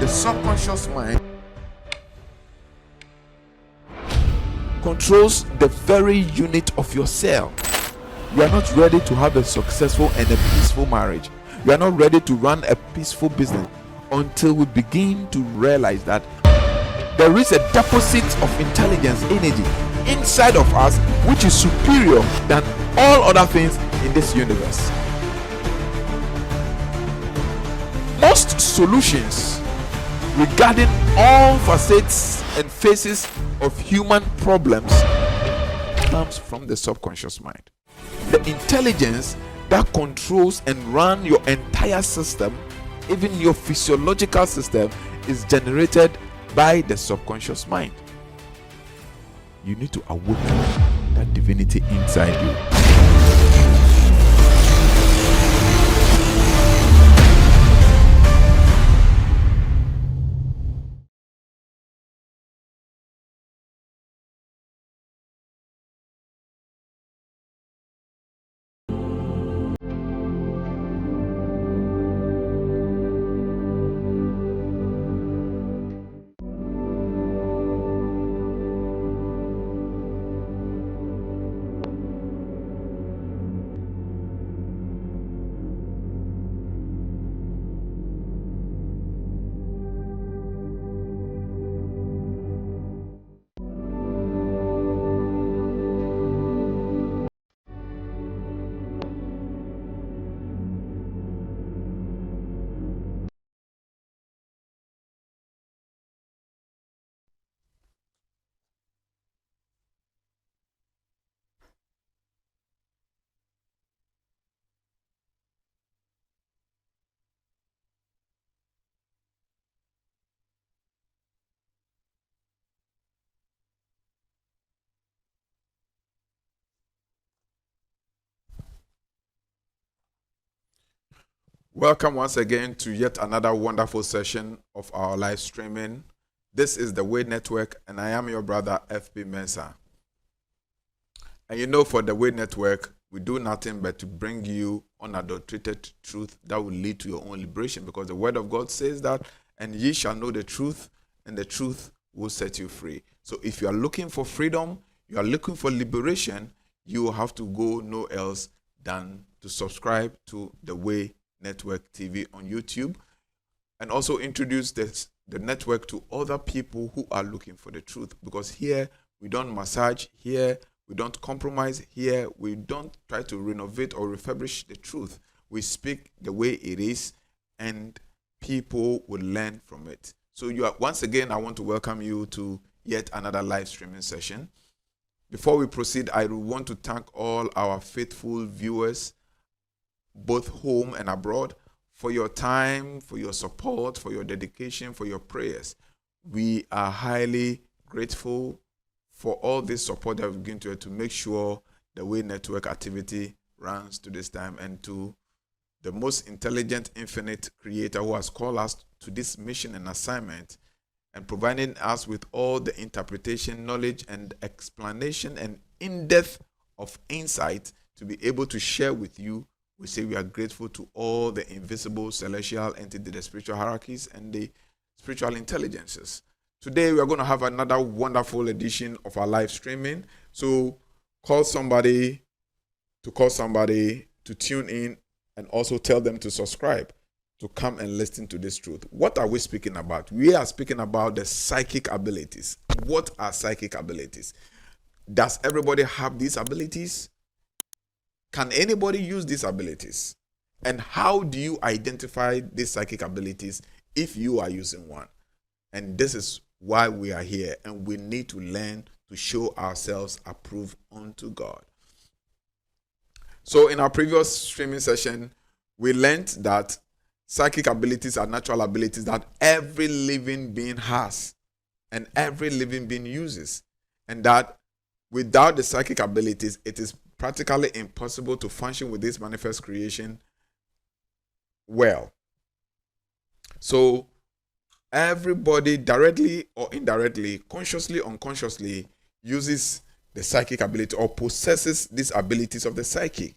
the subconscious mind controls the very unit of your cell. You are not ready to have a successful and a peaceful marriage. You are not ready to run a peaceful business until we begin to realize that there is a deposit of intelligence, energy inside of us which is superior than all other things in this universe. Most solutions regarding all facets and phases of human problems comes from the subconscious mind. The intelligence that controls and runs your entire system, even your physiological system, is generated by the subconscious mind. You need to awaken that divinity inside you. Welcome once again to yet another wonderful session of our live streaming. This is the Way Network, and I am your brother FB Mensah. And you know, for the Way Network, we do nothing but to bring you unadulterated truth that will lead to your own liberation, because the Word of God says that, and ye shall know the truth, and the truth will set you free. So if you are looking for freedom, you are looking for liberation, you will have to go no else than to subscribe to the Way Network TV on YouTube, and also introduce the network to other people who are looking for the truth, because here we don't massage, here we don't compromise, here we don't try to renovate or refurbish the truth. We speak the way it is, and people will learn from it. So once again, I want to welcome you to yet another live streaming session. Before we proceed, I want to thank all our faithful viewers, both home and abroad, for your time, for your support, for your dedication, for your prayers. We are highly grateful for all this support that we've given to make sure the Way Network activity runs to this time, and to the most intelligent, infinite creator who has called us to this mission and assignment, and providing us with all the interpretation, knowledge, and explanation, and in-depth of insight to be able to share with you. We say we are grateful to all the invisible celestial entities, the spiritual hierarchies, and the spiritual intelligences. Today we are going to have another wonderful edition of our live streaming. So call somebody to tune in, and also tell them to subscribe to come and listen to this truth. What are we speaking about? We are speaking about the psychic abilities. What are psychic abilities? Does everybody have these abilities? Can anybody use these abilities? And how do you identify these psychic abilities if you are using one? And this is why we are here, and we need to learn to show ourselves approved unto God. So in our previous streaming session, we learned that psychic abilities are natural abilities that every living being has and every living being uses, and that without the psychic abilities, it is practically impossible to function with this manifest creation well. So everybody, directly or indirectly, consciously or unconsciously, uses the psychic ability or possesses these abilities of the psychic.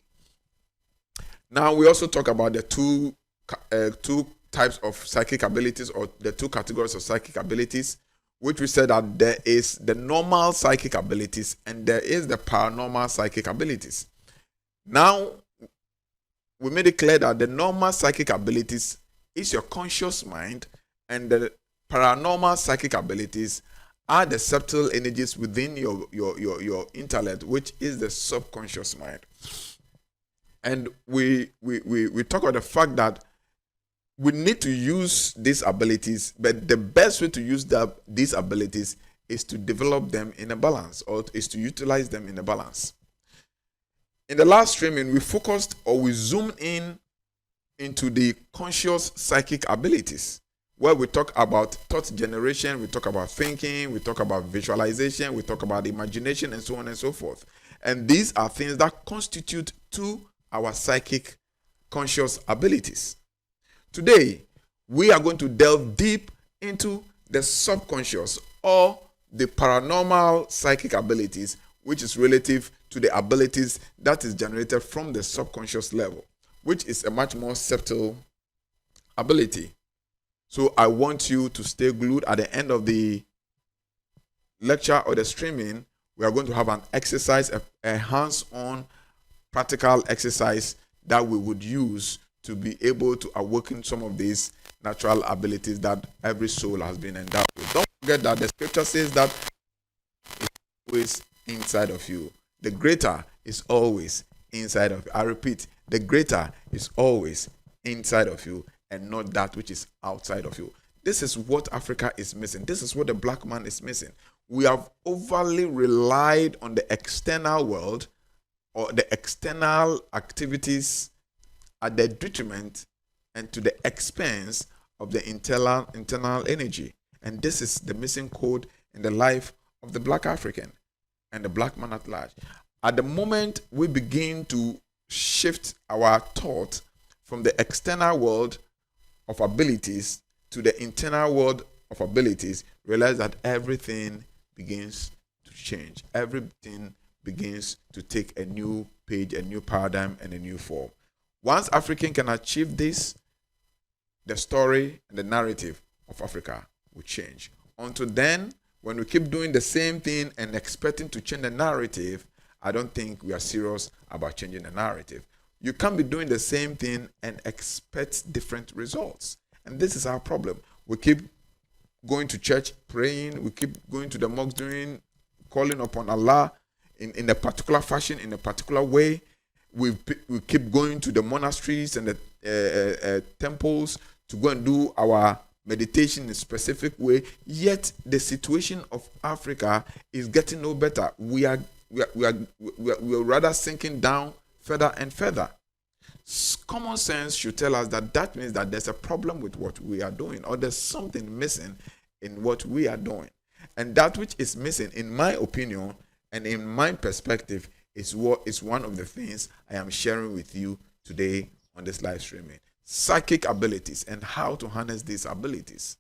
Now we also talk about the two types of psychic abilities, or the two categories of psychic abilities, which we said that there is the normal psychic abilities and there is the paranormal psychic abilities. Now, we made it clear that the normal psychic abilities is your conscious mind, and the paranormal psychic abilities are the subtle energies within your intellect, which is the subconscious mind. And we talk about the fact that we need to use these abilities, but the best way to use these abilities is to develop them in a balance, or is to utilize them in a balance. In the last streaming, we focused, or we zoomed in into the conscious psychic abilities, where we talk about thought generation, we talk about thinking, we talk about visualization, we talk about imagination, and so on and so forth. And these are things that constitute to our psychic conscious abilities. Today, we are going to delve deep into the subconscious, or the paranormal psychic abilities, which is relative to the abilities that is generated from the subconscious level, which is a much more subtle ability. So I want you to stay glued. At the end of the lecture or the streaming, we are going to have an exercise, a hands-on practical exercise that we would use to be able to awaken some of these natural abilities that every soul has been endowed with. Don't forget that the scripture says that it's always inside of you. The greater is always inside of you. I repeat, the greater is always inside of you, and not that which is outside of you. This is what Africa is missing. This is what the black man is missing. We have overly relied on the external world, or the external activities, at the detriment and to the expense of the internal energy. And this is the missing code in the life of the black African and the black man at large. At the moment we begin to shift our thought from the external world of abilities to the internal world of abilities, realize that everything begins to change. Everything begins to take a new page, a new paradigm, and a new form. Once African can achieve this, the story and the narrative of Africa will change. Until then, when we keep doing the same thing and expecting to change the narrative, I don't think we are serious about changing the narrative. You can't be doing the same thing and expect different results. And this is our problem. We keep going to church, praying. We keep going to the mosque, calling upon Allah in a particular fashion, in a particular way. We keep going to the monasteries and the temples to go and do our meditation in a specific way. Yet the situation of Africa is getting no better. We are rather sinking down further and further. Common sense should tell us that means that there's a problem with what we are doing, or there's something missing in what we are doing. And that which is missing, in my opinion and in my perspective, is what is one of the things I am sharing with you today on this live streaming. Psychic abilities and how to harness these abilities.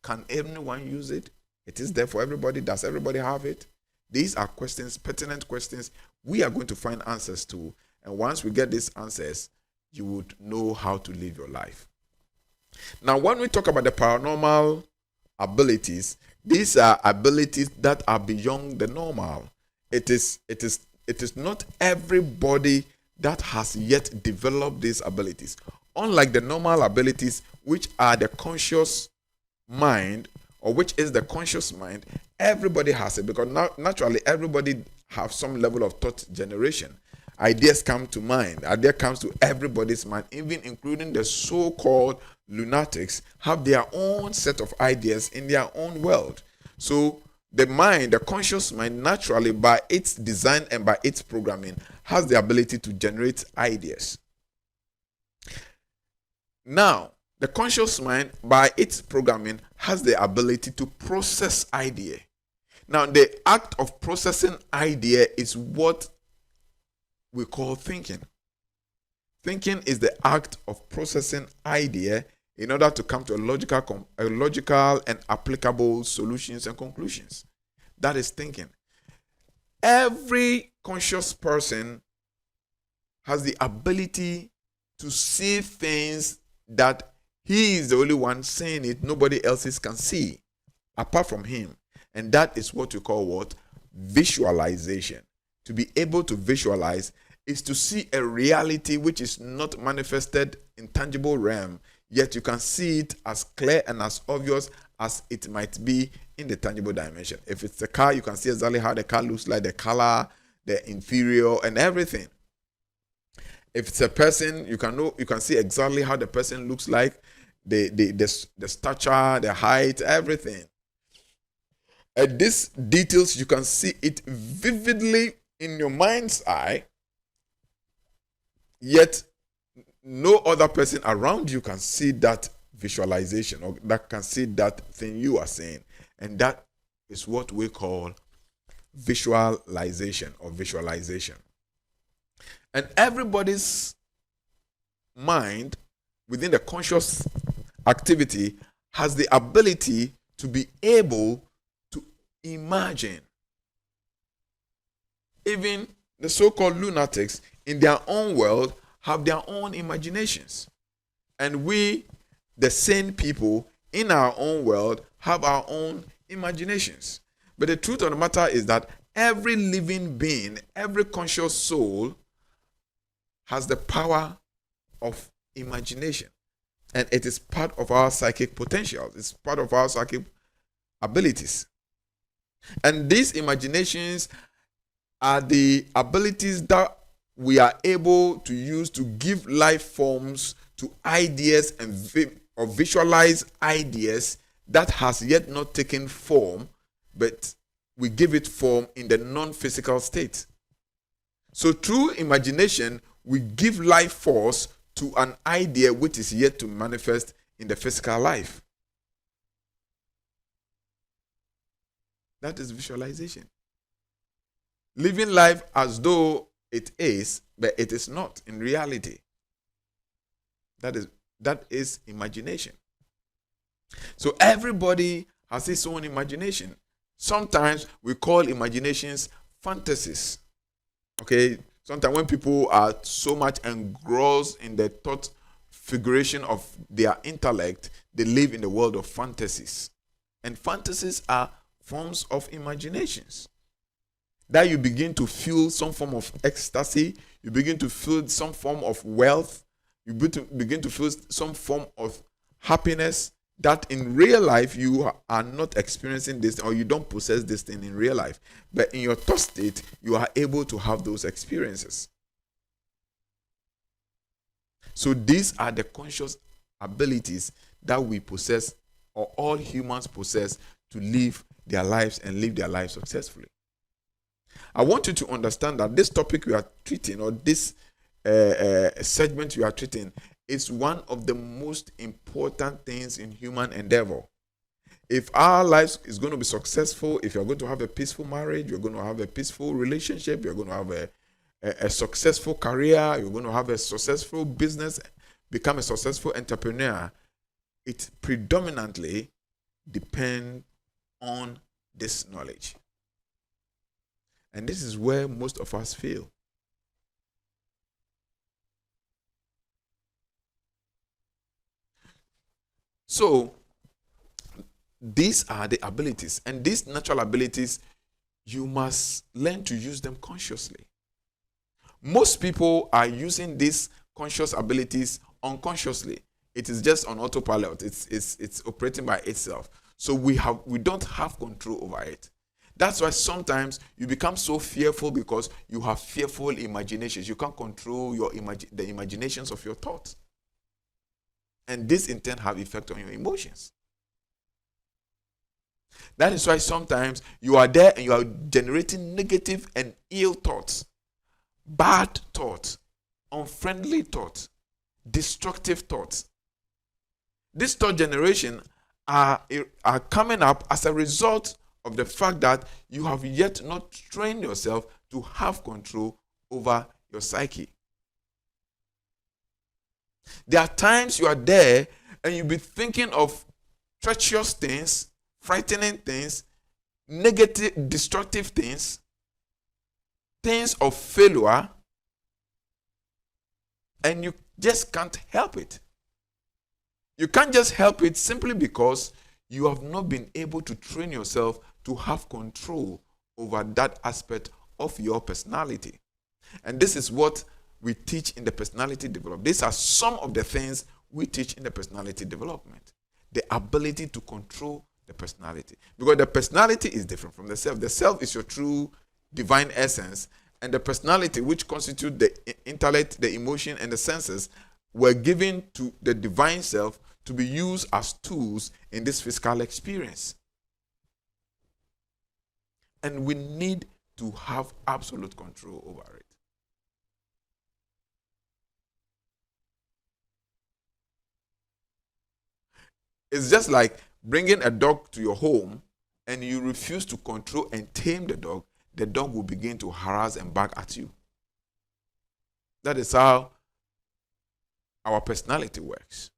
Can anyone use it? It is there for everybody. Does everybody have it? These are questions, pertinent questions we are going to find answers to. And once we get these answers, you would know how to live your life. Now, when we talk about the paranormal abilities, these are abilities that are beyond the normal. It is not everybody that has yet developed these abilities. Unlike the normal abilities, which are the conscious mind, or which is the conscious mind, everybody has it, because naturally everybody have some level of thought generation. Ideas come to mind. Idea comes to everybody's mind, even including the so-called lunatics have their own set of ideas in their own world. So the mind, the conscious mind, naturally by its design and by its programming, has the ability to generate ideas. Now, the conscious mind, by its programming, has the ability to process idea. Now, the act of processing idea is what we call thinking. Thinking is the act of processing idea in order to come to a logical and applicable solutions and conclusions. That is thinking. Every conscious person has the ability to see things that He is the only one seeing it. Nobody else can see apart from him. And that is what we call what? Visualization. To be able to visualize is to see a reality which is not manifested in tangible realm, yet you can see it as clear and as obvious as it might be in the tangible dimension. If it's a car, you can see exactly how the car looks like, the color, the interior, and everything. If it's a person, you can see exactly how the person looks like, the stature, the height, everything. And these details, you can see it vividly in your mind's eye, yet no other person around you can see that visualization or that can see that thing you are saying. And that is what we call visualization or visualization. And everybody's mind within the conscious activity has the ability to be able to imagine. Even the so-called lunatics in their own world have their own imaginations. And we, the sane people in our own world, have our own imaginations. But the truth of the matter is that every living being, every conscious soul has the power of imagination. And it is part of our psychic potential. It's part of our psychic abilities. And these imaginations are the abilities that we are able to use to give life forms to ideas or visualize ideas that has yet not taken form, but we give it form in the non-physical state. So through imagination, we give life force to an idea which is yet to manifest in the physical life. That is visualization. Living life as though it is, but it is not in reality. That is imagination. So everybody has his own imagination. Sometimes we call imaginations fantasies. Okay? Sometimes when people are so much engrossed in the thought figuration of their intellect, they live in the world of fantasies. And fantasies are forms of imaginations. That you begin to feel some form of ecstasy, you begin to feel some form of wealth, you begin to feel some form of happiness that in real life you are not experiencing this, or you don't possess this thing in real life. But in your thought state, you are able to have those experiences. So these are the conscious abilities that we possess, or all humans possess, to live their lives and live their lives successfully. I want you to understand that this topic we are treating, or this segment we are treating, is one of the most important things in human endeavor. If our lives is going to be successful, if you're going to have a peaceful marriage, you're going to have a peaceful relationship, you're going to have a successful career, you're going to have a successful business, become a successful entrepreneur, it predominantly depends on this knowledge. And this is where most of us fail. So, these are the abilities. And these natural abilities, you must learn to use them consciously. Most people are using these conscious abilities unconsciously. It is just on autopilot. It's operating by itself. So we don't have control over it. That's why sometimes you become so fearful, because you have fearful imaginations. You can't control the imaginations of your thoughts. And this in turn have effect on your emotions. That is why sometimes you are there and you are generating negative and ill thoughts, bad thoughts, unfriendly thoughts, destructive thoughts. This thought generation are coming up as a result of the fact that you have yet not trained yourself to have control over your psyche. There are times you are there and you'll be thinking of treacherous things, frightening things, negative, destructive things, things of failure, and you just can't help it. You can't just help it simply because you have not been able to train yourself to have control over that aspect of your personality. And this is what we teach in the personality development. These are some of the things we teach in the personality development. The ability to control the personality. Because the personality is different from the self. The self is your true divine essence. And the personality, which constitute the intellect, the emotion, and the senses, were given to the divine self to be used as tools in this physical experience. And we need to have absolute control over it. It's just like bringing a dog to your home and you refuse to control and tame the dog will begin to harass and bark at you. That is how our personality works.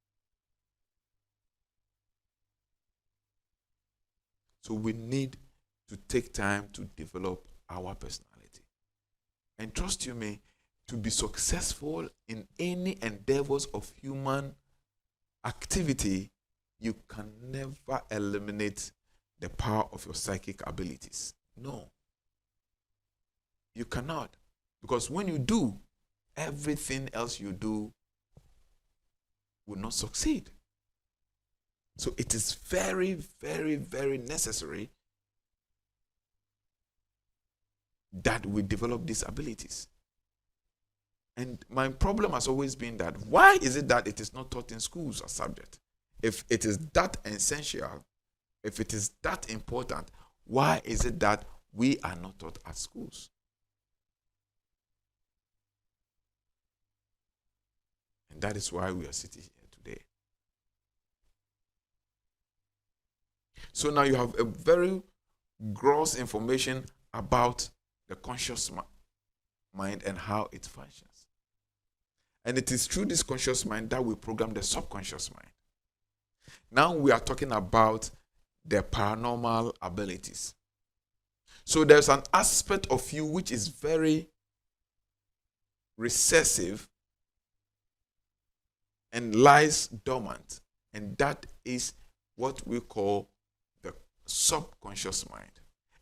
So we need to take time to develop our personality. And trust you me, to be successful in any endeavors of human activity, you can never eliminate the power of your psychic abilities. No. You cannot. Because when you do, everything else you do will not succeed. So it is very, very, very necessary that we develop these abilities. And my problem has always been that why is it that it is not taught in schools as subject? If it is that essential, if it is that important, why is it that we are not taught at schools? And that is why we are sitting here today. So now you have a very gross information about the conscious mind and how it functions. And it is through this conscious mind that we program the subconscious mind. Now we are talking about the paranormal abilities. So there's an aspect of you which is very recessive and lies dormant. And that is what we call the subconscious mind.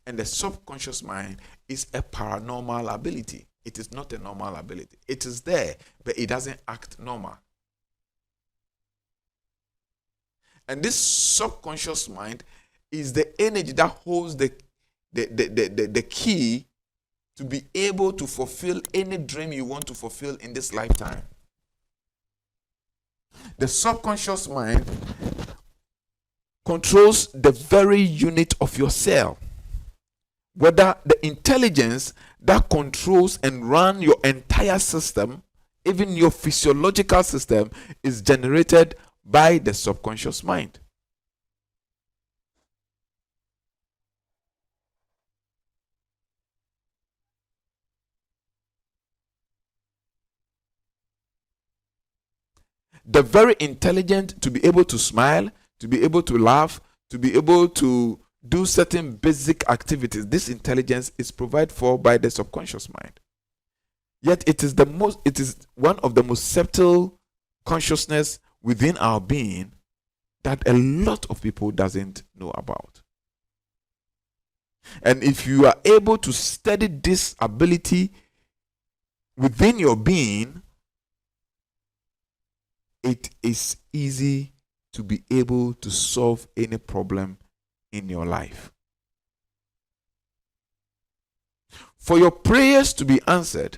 And the subconscious mind is a paranormal ability. It is not a normal ability. It is there, but it doesn't act normal. And this subconscious mind is the energy that holds the key to be able to fulfill any dream you want to fulfill in this lifetime. The subconscious mind controls the very unit of your cell. Whether the intelligence that controls and runs your entire system, even your physiological system, is generated by the subconscious mind. The very intelligent to be able to smile, to be able to laugh, to be able to do certain basic activities, this intelligence is provided for by the subconscious mind. Yet it is one of the most subtle consciousness within our being that a lot of people doesn't know about. And if you are able to study this ability within your being, it is easy to be able to solve any problem in your life. For your prayers to be answered,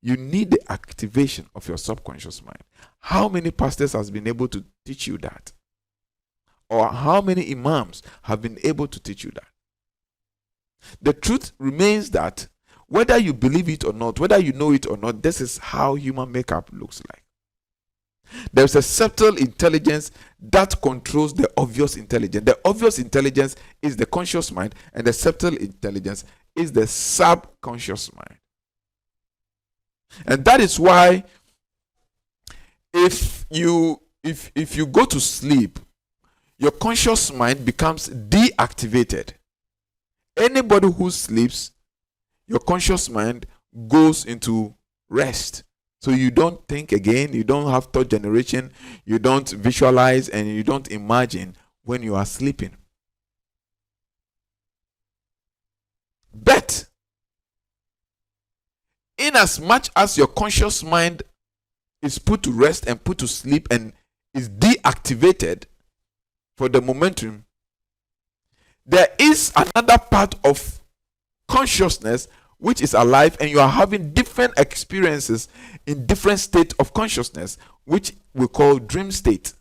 you need the activation of your subconscious mind. How many pastors has been able to teach you that? Or how many imams have been able to teach you that? The truth remains that whether you believe it or not, whether you know it or not, this is how human makeup looks like. There's a subtle intelligence that controls the obvious intelligence. The obvious intelligence is the conscious mind, and the subtle intelligence is the subconscious mind. And that is why if you go to sleep, your conscious mind becomes deactivated. Anybody who sleeps, your conscious mind goes into rest. So you don't think again, you don't have thought generation, you don't visualize, and you don't imagine when you are sleeping. But in as much as your conscious mind is put to rest and put to sleep and is deactivated for the momentum, there is another part of consciousness which is alive, and you are having different experiences in different states of consciousness, which we call dream state.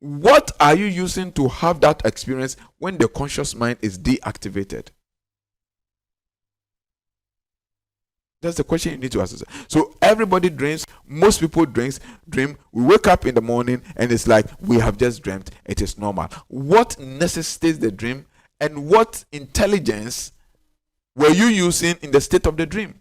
What are you using to have that experience when the conscious mind is deactivated? That's the question you need to ask yourself. So everybody dreams, most people dream. We wake up in the morning and it's like we have just dreamt. It is normal. What necessitates the dream, and what intelligence were you using in the state of the dream?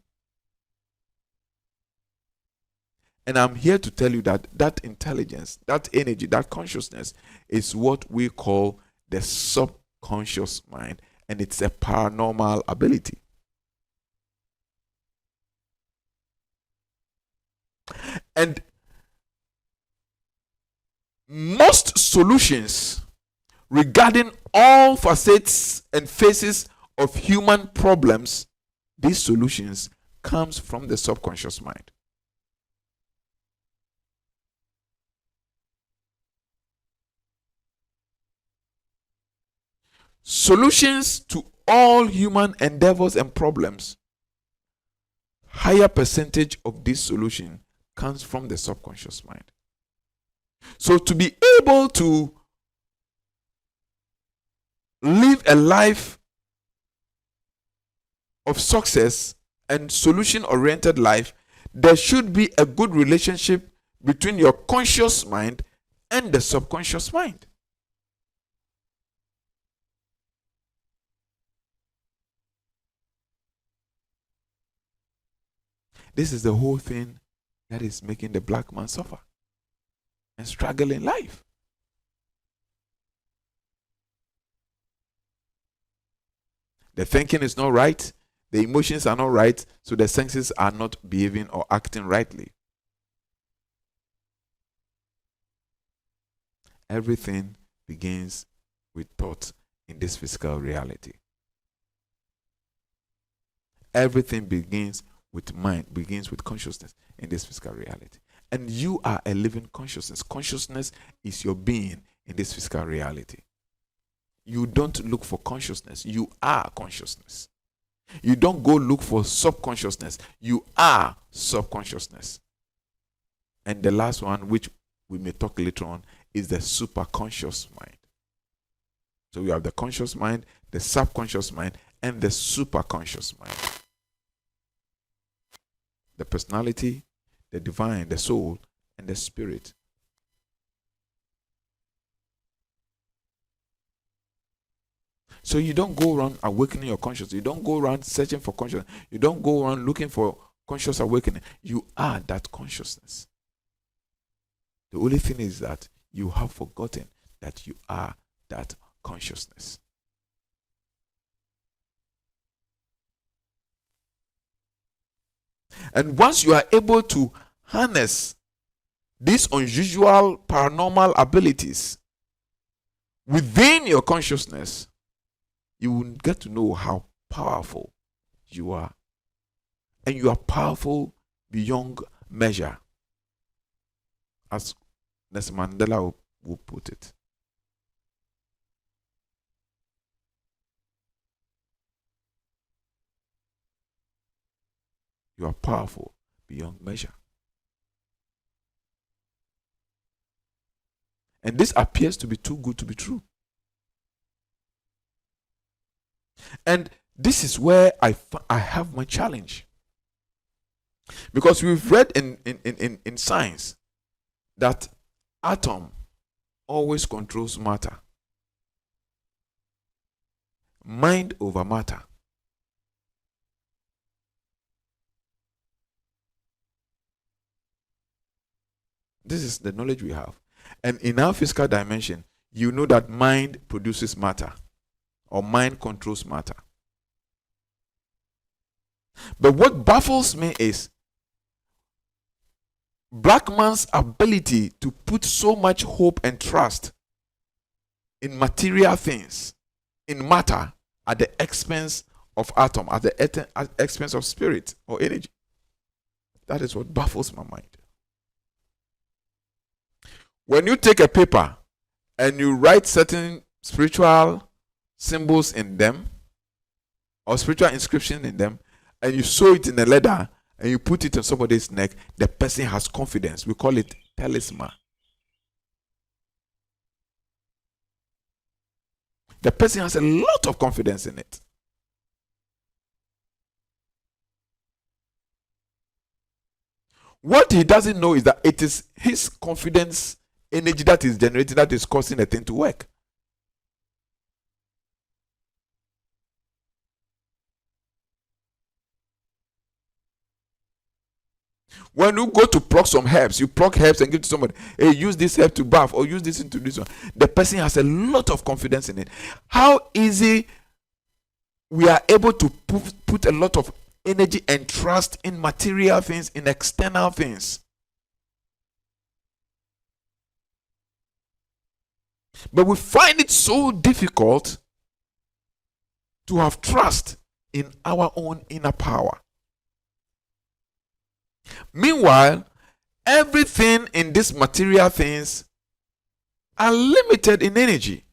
And I'm here to tell you that that intelligence, that energy, that consciousness is what we call the subconscious mind, and it's a paranormal ability. And most solutions regarding all facets and phases of human problems, these solutions comes from the subconscious mind. Solutions to all human endeavors and problems, higher percentage of this solution comes from the subconscious mind. So to be able to live a life of success and solution-oriented life, there should be a good relationship between your conscious mind and the subconscious mind. This is the whole thing that is making the black man suffer and struggle in life. The thinking is not right, the emotions are not right, so the senses are not behaving or acting rightly. Everything begins with thought in this physical reality. Everything begins with mind, begins with consciousness in this physical reality. And you are a living consciousness. Consciousness is your being in this physical reality. You don't look for consciousness. You are consciousness. You don't go look for subconsciousness. You are subconsciousness. And the last one, which we may talk later on, is the superconscious mind. So we have the conscious mind, the subconscious mind, and the superconscious mind. The personality, the divine, the soul, and the spirit. So you don't go around awakening your consciousness. You don't go around searching for consciousness. You don't go around looking for conscious awakening. You are that consciousness. The only thing is that you have forgotten that you are that consciousness. And once you are able to harness these unusual paranormal abilities within your consciousness, you will get to know how powerful you are. And you are powerful beyond measure, as Nelson Mandela will put it. You are powerful beyond measure. And this appears to be too good to be true. And this is where I have my challenge. Because we've read in science that atom always controls matter. Mind over matter. This is the knowledge we have. And in our physical dimension, you know that mind produces matter, or mind controls matter. But what baffles me is, Black man's ability to put so much hope and trust in material things, in matter, at the expense of atom, at the expense of spirit or energy. That is what baffles my mind. When you take a paper and you write certain spiritual symbols in them or spiritual inscription in them, and you sew it in a leather and you put it on somebody's neck, the person has confidence. We call it talisman. The person has a lot of confidence in it. What he doesn't know is that it is his confidence energy that is generating that is causing the thing to work. When you go to pluck some herbs, you pluck herbs and give to somebody, hey, use this herb to bath or use this into this one. The person has a lot of confidence in it. How easy we are able to put a lot of energy and trust in material things, in external things. But we find it so difficult to have trust in our own inner power. Meanwhile, everything in these material things are limited in energy.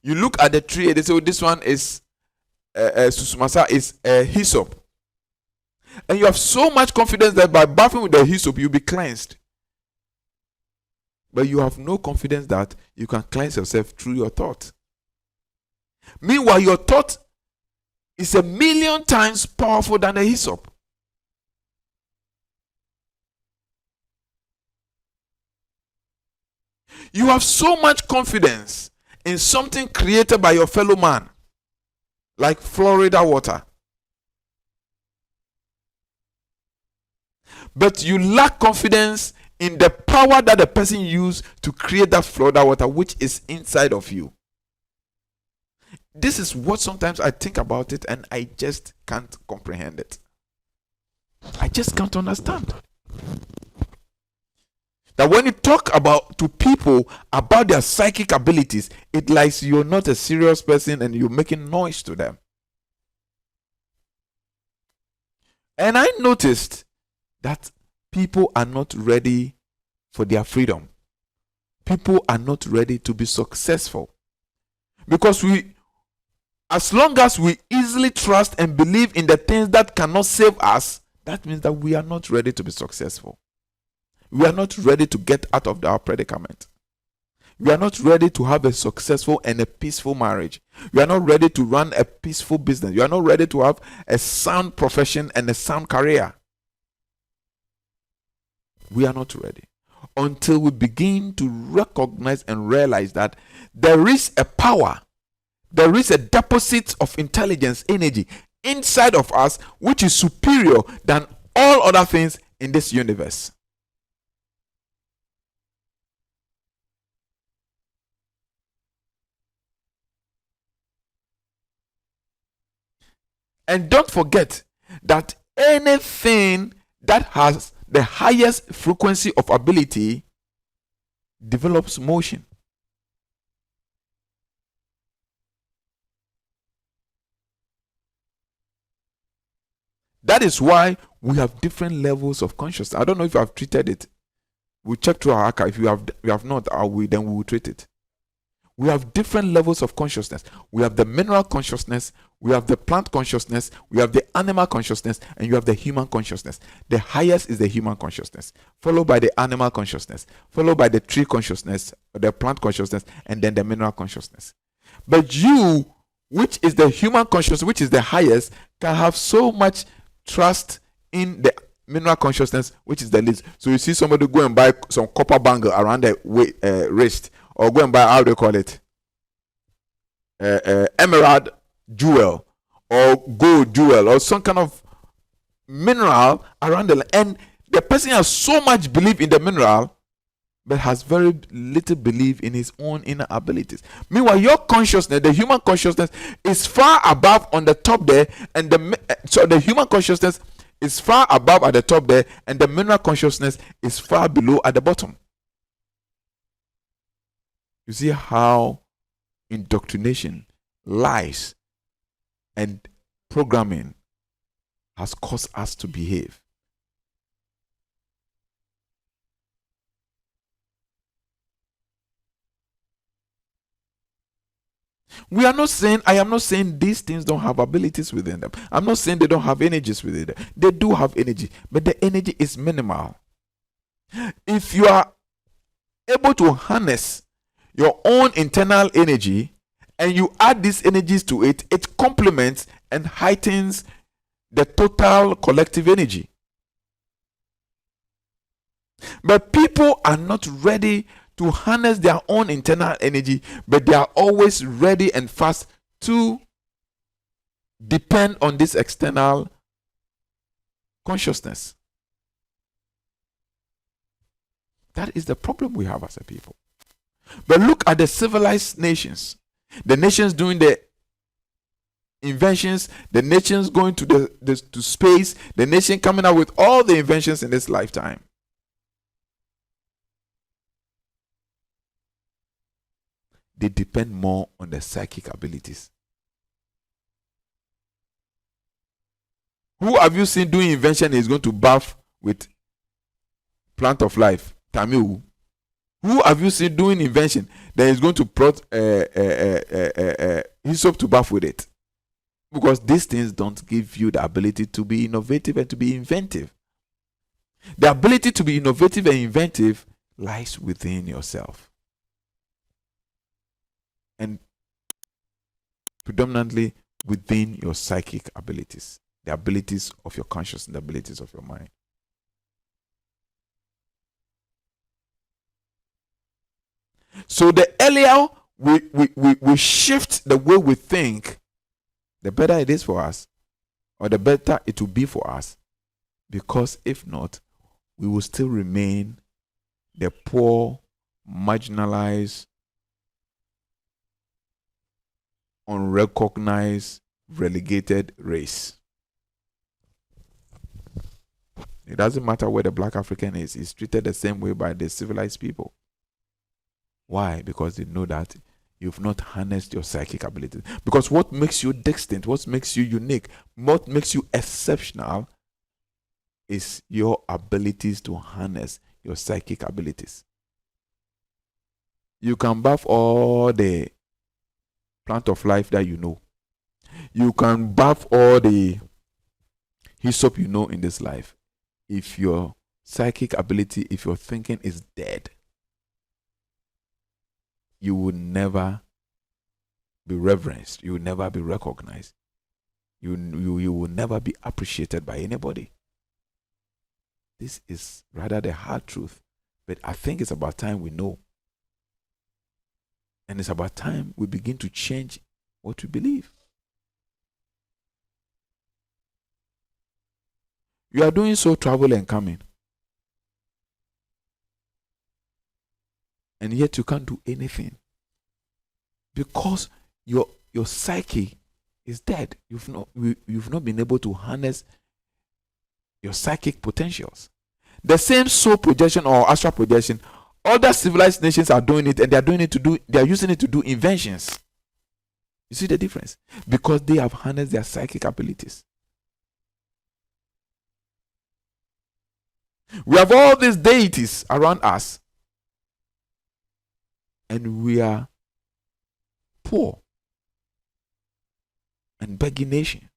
You look at the tree, they say, oh, this one is susumasa, is hyssop. And you have so much confidence that by bathing with the hyssop, you'll be cleansed. But you have no confidence that you can cleanse yourself through your thought. Meanwhile, your thought is 1,000,000 times powerful than the hyssop. You have so much confidence in something created by your fellow man, like Florida water. But you lack confidence in the power that the person used to create that Florida water, which is inside of you. This is what sometimes I think about it and I just can't comprehend it. I just can't understand. That when you talk to people about their psychic abilities, it likes you're not a serious person and you're making noise to them. And I noticed that people are not ready for their freedom. People are not ready to be successful. Because as long as we easily trust and believe in the things that cannot save us, that means that we are not ready to be successful. We are not ready to get out of our predicament. We are not ready to have a successful and a peaceful marriage. We are not ready to run a peaceful business. You are not ready to have a sound profession and a sound career. We are not ready until we begin to recognize and realize that there is a power, there is a deposit of intelligence, energy inside of us which is superior than all other things in this universe. And don't forget that anything that has the highest frequency of ability develops motion. That is why we have different levels of consciousness. I don't know if you have treated it. We'll check through our archive. If you have not, then we will treat it. We have different levels of consciousness. We have the mineral consciousness, we have the plant consciousness, we have the animal consciousness, and you have the human consciousness. The highest is the human consciousness, followed by the animal consciousness, followed by the tree consciousness, the plant consciousness, and then the mineral consciousness. But you, which is the human consciousness, which is the highest, can have so much trust in the mineral consciousness, which is the least. So you see somebody go and buy some copper bangle around the wrist, or go and buy, how do you call it, emerald jewel or gold jewel or some kind of mineral around and the person has so much belief in the mineral but has very little belief in his own inner abilities. Meanwhile, your consciousness, the human consciousness, is far above on the top there, and the human consciousness is far above at the top there, and the mineral consciousness is far below at the bottom. You see how indoctrination, lies, and programming has caused us to behave. I am not saying these things don't have abilities within them. I'm not saying they don't have energies within them. They do have energy, but the energy is minimal. If you are able to harness your own internal energy and you add these energies to it, it complements and heightens the total collective energy. But people are not ready to harness their own internal energy, but they are always ready and fast to depend on this external consciousness. That is the problem we have as a people. But look at the civilized nations. The nations doing the inventions, the nations going to to space, the nation coming out with all the inventions in this lifetime. They depend more on the psychic abilities. Who have you seen doing invention is going to bath with plant of life? Tamiu. Who have you seen doing invention that is going to put hyssop to bath with it? Because these things don't give you the ability to be innovative and to be inventive. The ability to be innovative and inventive lies within yourself. And predominantly within your psychic abilities, the abilities of your conscious and the abilities of your mind. So the earlier we shift the way we think, the better it is for us, or the better it will be for us. Because if not, we will still remain the poor, marginalized, unrecognized, relegated race. It doesn't matter where the black African is, he's treated the same way by the civilized people. Why? Because they know that you've not harnessed your psychic abilities. Because what makes you distinct, what makes you unique, what makes you exceptional is your abilities to harness your psychic abilities. You can bath all the plant of life that you know. You can bath all the hyssop you know in this life. If your psychic ability, if your thinking is dead, you will never be reverenced. You will never be recognized. You will never be appreciated by anybody. This is rather the hard truth. But I think it's about time we know. And it's about time we begin to change what we believe. You are doing so, travel and coming. And yet you can't do anything. Because your psyche is dead. You've not been able to harness your psychic potentials. The same soul projection or astral projection, other civilized nations are doing it, and they are using it to do inventions. You see the difference? Because they have harnessed their psychic abilities. We have all these deities around us, and we are poor and begging nation.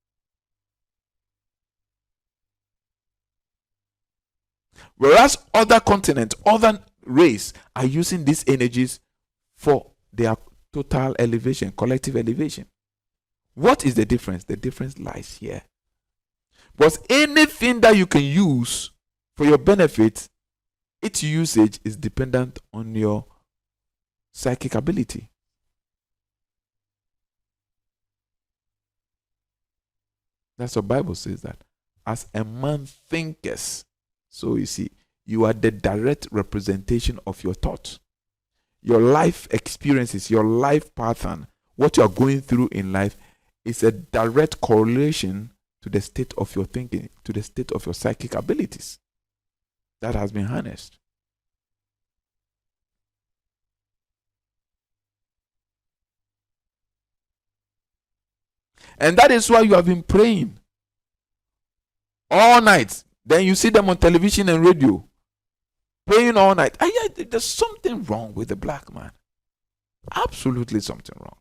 Whereas other continents, other race are using these energies for their total elevation, collective elevation. What is the difference? The difference lies here. Because anything that you can use for your benefit, its usage is dependent on your psychic ability. That's what the Bible says, that as a man thinketh, so you see, you are the direct representation of your thoughts. Your life experiences, your life pattern, what you are going through in life is a direct correlation to the state of your thinking, to the state of your psychic abilities that has been harnessed. And that is why you have been praying all night. Then you see them on television and radio praying all night. There's something wrong with the black man. Absolutely something wrong.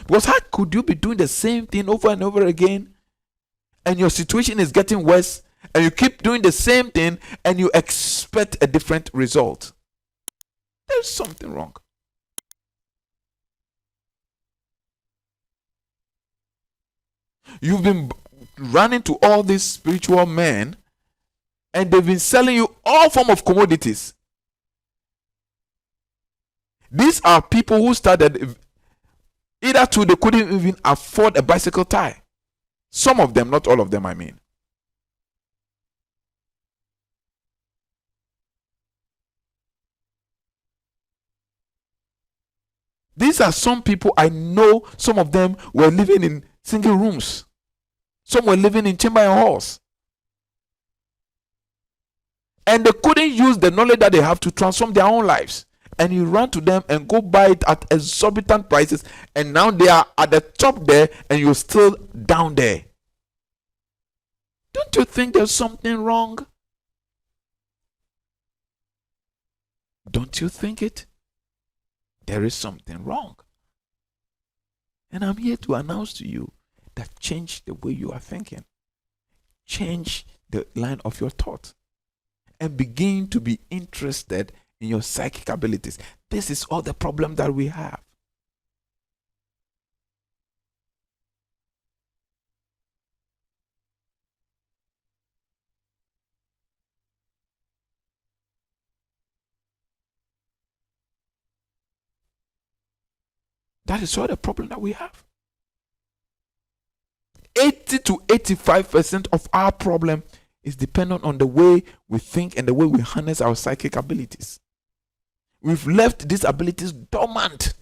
Because how could you be doing the same thing over and over again, and your situation is getting worse, and you keep doing the same thing and you expect a different result? There's something wrong. You've been running to all these spiritual men, and they've been selling you all form of commodities. These are people who started either two, they couldn't even afford a bicycle tire. Some of them, not all of them, I mean. These are some people I know. Some of them were living in single rooms. Some were living in chamber and halls. And they couldn't use the knowledge that they have to transform their own lives. And you run to them and go buy it at exorbitant prices. And now they are at the top there and you're still down there. Don't you think there's something wrong? Don't you think it? There is something wrong. And I'm here to announce to you that change the way you are thinking. Change the line of your thought. And begin to be interested in your psychic abilities. This is all the problem that we have. That is all the problem that we have. 80 to 85% of our problem is dependent on the way we think and the way we harness our psychic abilities. We've left these abilities dormant.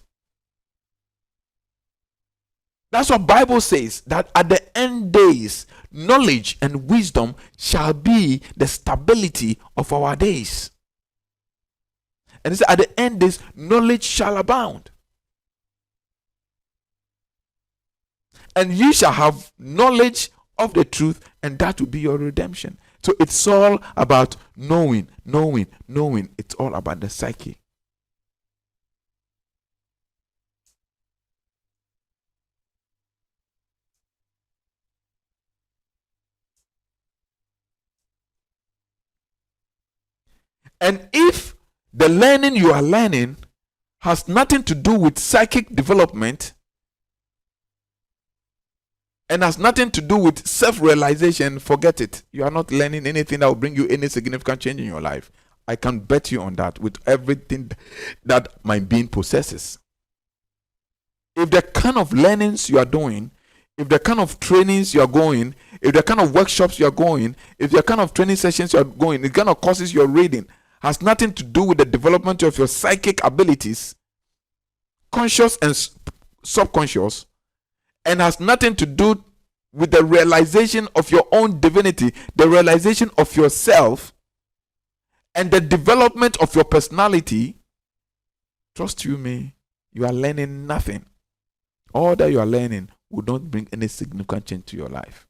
That's what Bible says, that at the end days, knowledge and wisdom shall be the stability of our days. And it says, at the end days, knowledge shall abound. And you shall have knowledge of the truth, and that will be your redemption. So it's all about knowing. It's all about the psyche. And if the learning you are learning has nothing to do with psychic development and has nothing to do with self-realization, forget it. You are not learning anything that will bring you any significant change in your life. I can bet you on that with everything that my being possesses. If the kind of learnings you are doing, if the kind of trainings you are going, if the kind of workshops you are going, if the kind of training sessions you are going, the kind of courses you are reading has nothing to do with the development of your psychic abilities, conscious and subconscious, and has nothing to do with the realization of your own divinity, the realization of yourself, and the development of your personality, trust you me, you are learning nothing. All that you are learning will not bring any significant change to your life.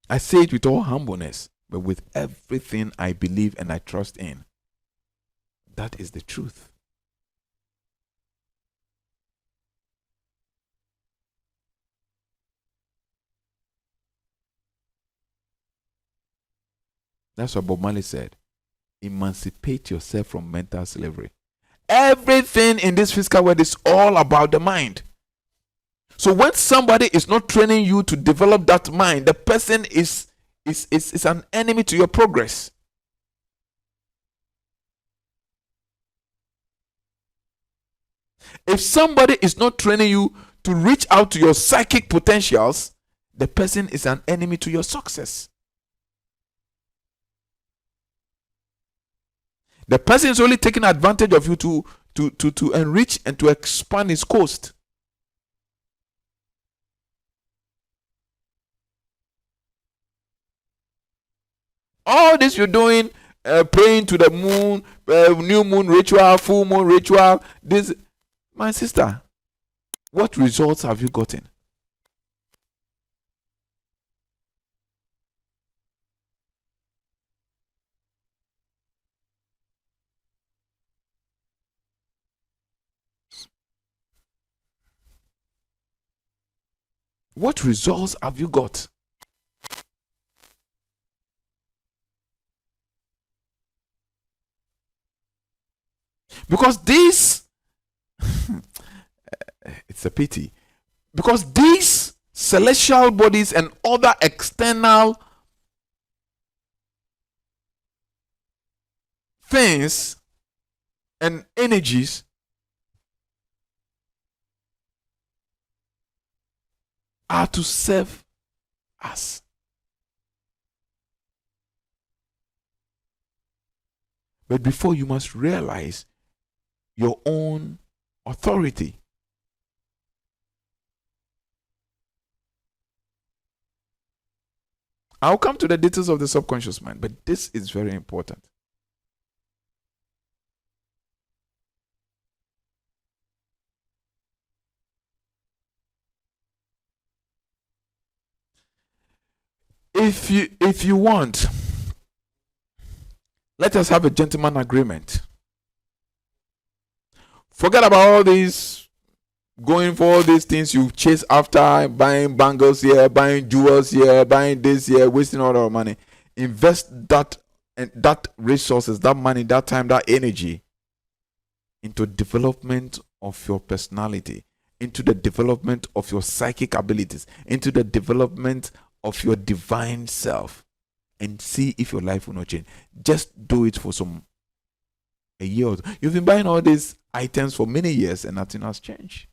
I say it with all humbleness, but with everything I believe and I trust in. That is the truth. That's what Bob Marley said. Emancipate yourself from mental slavery. Everything in this physical world is all about the mind. So when somebody is not training you to develop that mind, the person is an enemy to your progress. If somebody is not training you to reach out to your psychic potentials, the person is an enemy to your success. The person is only taking advantage of you to enrich and to expand his coast. All this you're doing, praying to the moon, new moon ritual, full moon ritual, this, my sister, what results have you gotten? What results have you got? Because this, it's a pity. Because these celestial bodies and other external things and energies are to serve us. But before, you must realize your own authority. I'll come to the details of the subconscious mind, but this is very important. If you want, let us have a gentleman agreement. Forget about all these going for all these things you chase after, buying bangles here, buying jewels here, buying this here, wasting all our money. Invest that and that resources, that money, that time, that energy into development of your personality, into the development of your psychic abilities, into the development of your divine self, and see if your life will not change. Just do it for a year or two. You've been buying all these items for many years and nothing has changed.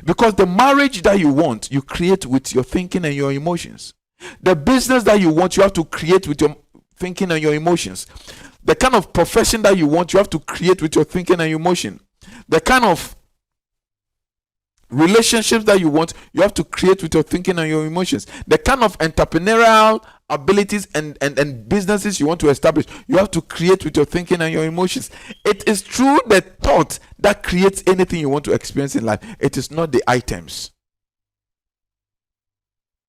Because the marriage that you want, you create with your thinking and your emotions. The business that you want, you have to create with your thinking and your emotions. The kind of profession that you want, you have to create with your thinking and your emotion. The kind of relationships that you want, you have to create with your thinking and your emotions. The kind of entrepreneurial abilities and businesses you want to establish, you have to create with your thinking and your emotions. It is through the thought that creates anything you want to experience in life. It is not the items.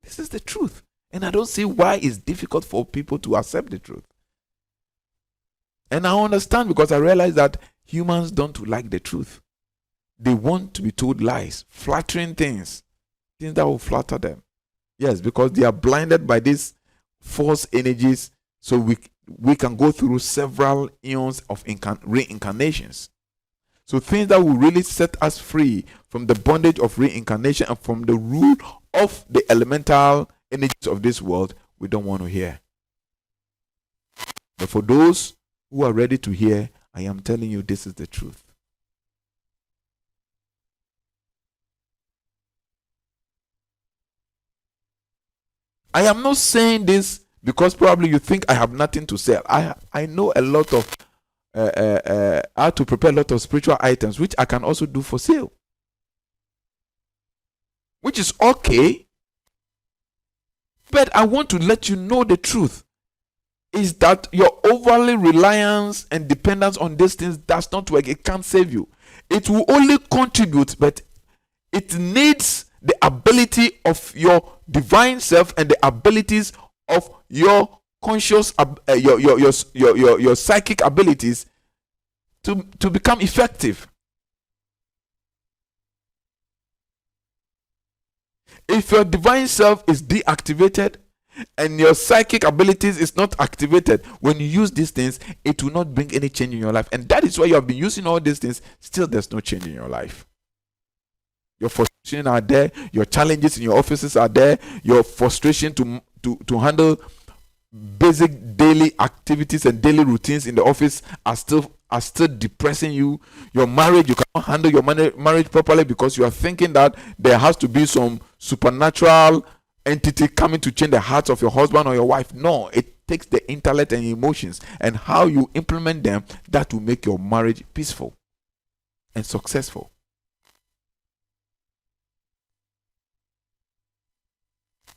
This is the truth. And I don't see why it's difficult for people to accept the truth. And I understand, because I realize that humans don't like the truth. They want to be told lies, flattering things that will flatter them. Yes, because they are blinded by these false energies. So we can go through several eons of reincarnations. So things that will really set us free from the bondage of reincarnation and from the rule of the elemental energies of this world, we don't want to hear. But for those who are ready to hear, I am telling you, this is the truth. I am not saying this because probably you think I have nothing to sell. I know a lot of how to prepare a lot of spiritual items, which I can also do for sale, which is okay. But I want to let you know the truth is that your overly reliance and dependence on these things does not work. It can't save you. It will only contribute, but it needs the ability of your divine self and the abilities of your conscious, your psychic abilities to become effective. If your divine self is deactivated and your psychic abilities is not activated, when you use these things, it will not bring any change in your life. And that is why you have been using all these things, still there's no change in your life. Your frustration are there, your challenges in your offices are there, your frustration to handle basic daily activities and daily routines in the office are still depressing you. Your marriage, you cannot handle your marriage properly because you are thinking that there has to be some supernatural entity coming to change the hearts of your husband or your wife. No, it takes the intellect and emotions and how you implement them that will make your marriage peaceful and successful.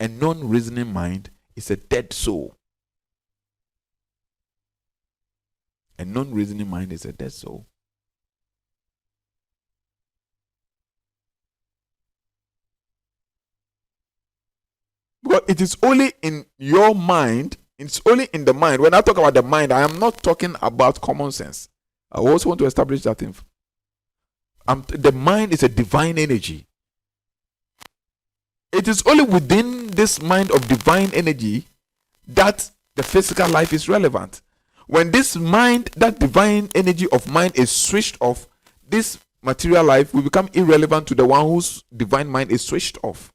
A non-reasoning mind is a dead soul. A non-reasoning mind is a dead soul. Because it is only in your mind, it's only in the mind. When I talk about the mind, I am not talking about common sense. I also want to establish that thing. The mind is a divine energy. It is only within this mind of divine energy that the physical life is relevant. When this mind, that divine energy of mind is switched off, this material life will become irrelevant to the one whose divine mind is switched off.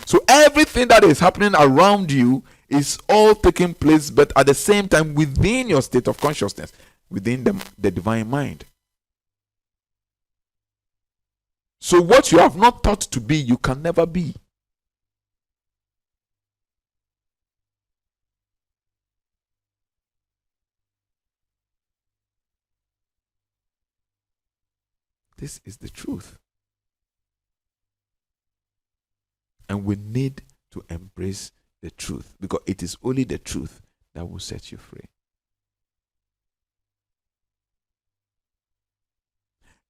So everything that is happening around you is all taking place, but at the same time within your state of consciousness, within the divine mind. So what you have not thought to be, you can never be. This is the truth. And we need to embrace the truth, because it is only the truth that will set you free.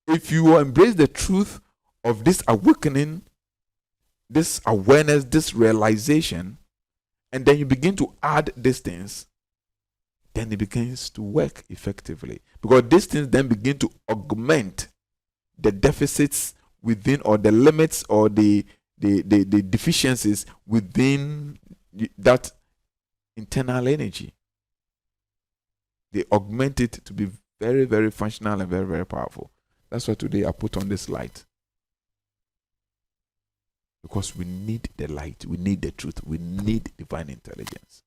If you embrace the truth of this awakening, this awareness, this realization, and then you begin to add these things, then it begins to work effectively. Because these things then begin to augment the deficits within, or the limits, or the deficiencies within that internal energy. They augment it to be very, very functional and very, very powerful. That's why today I put on this light. Because we need the light, we need the truth, we need divine intelligence.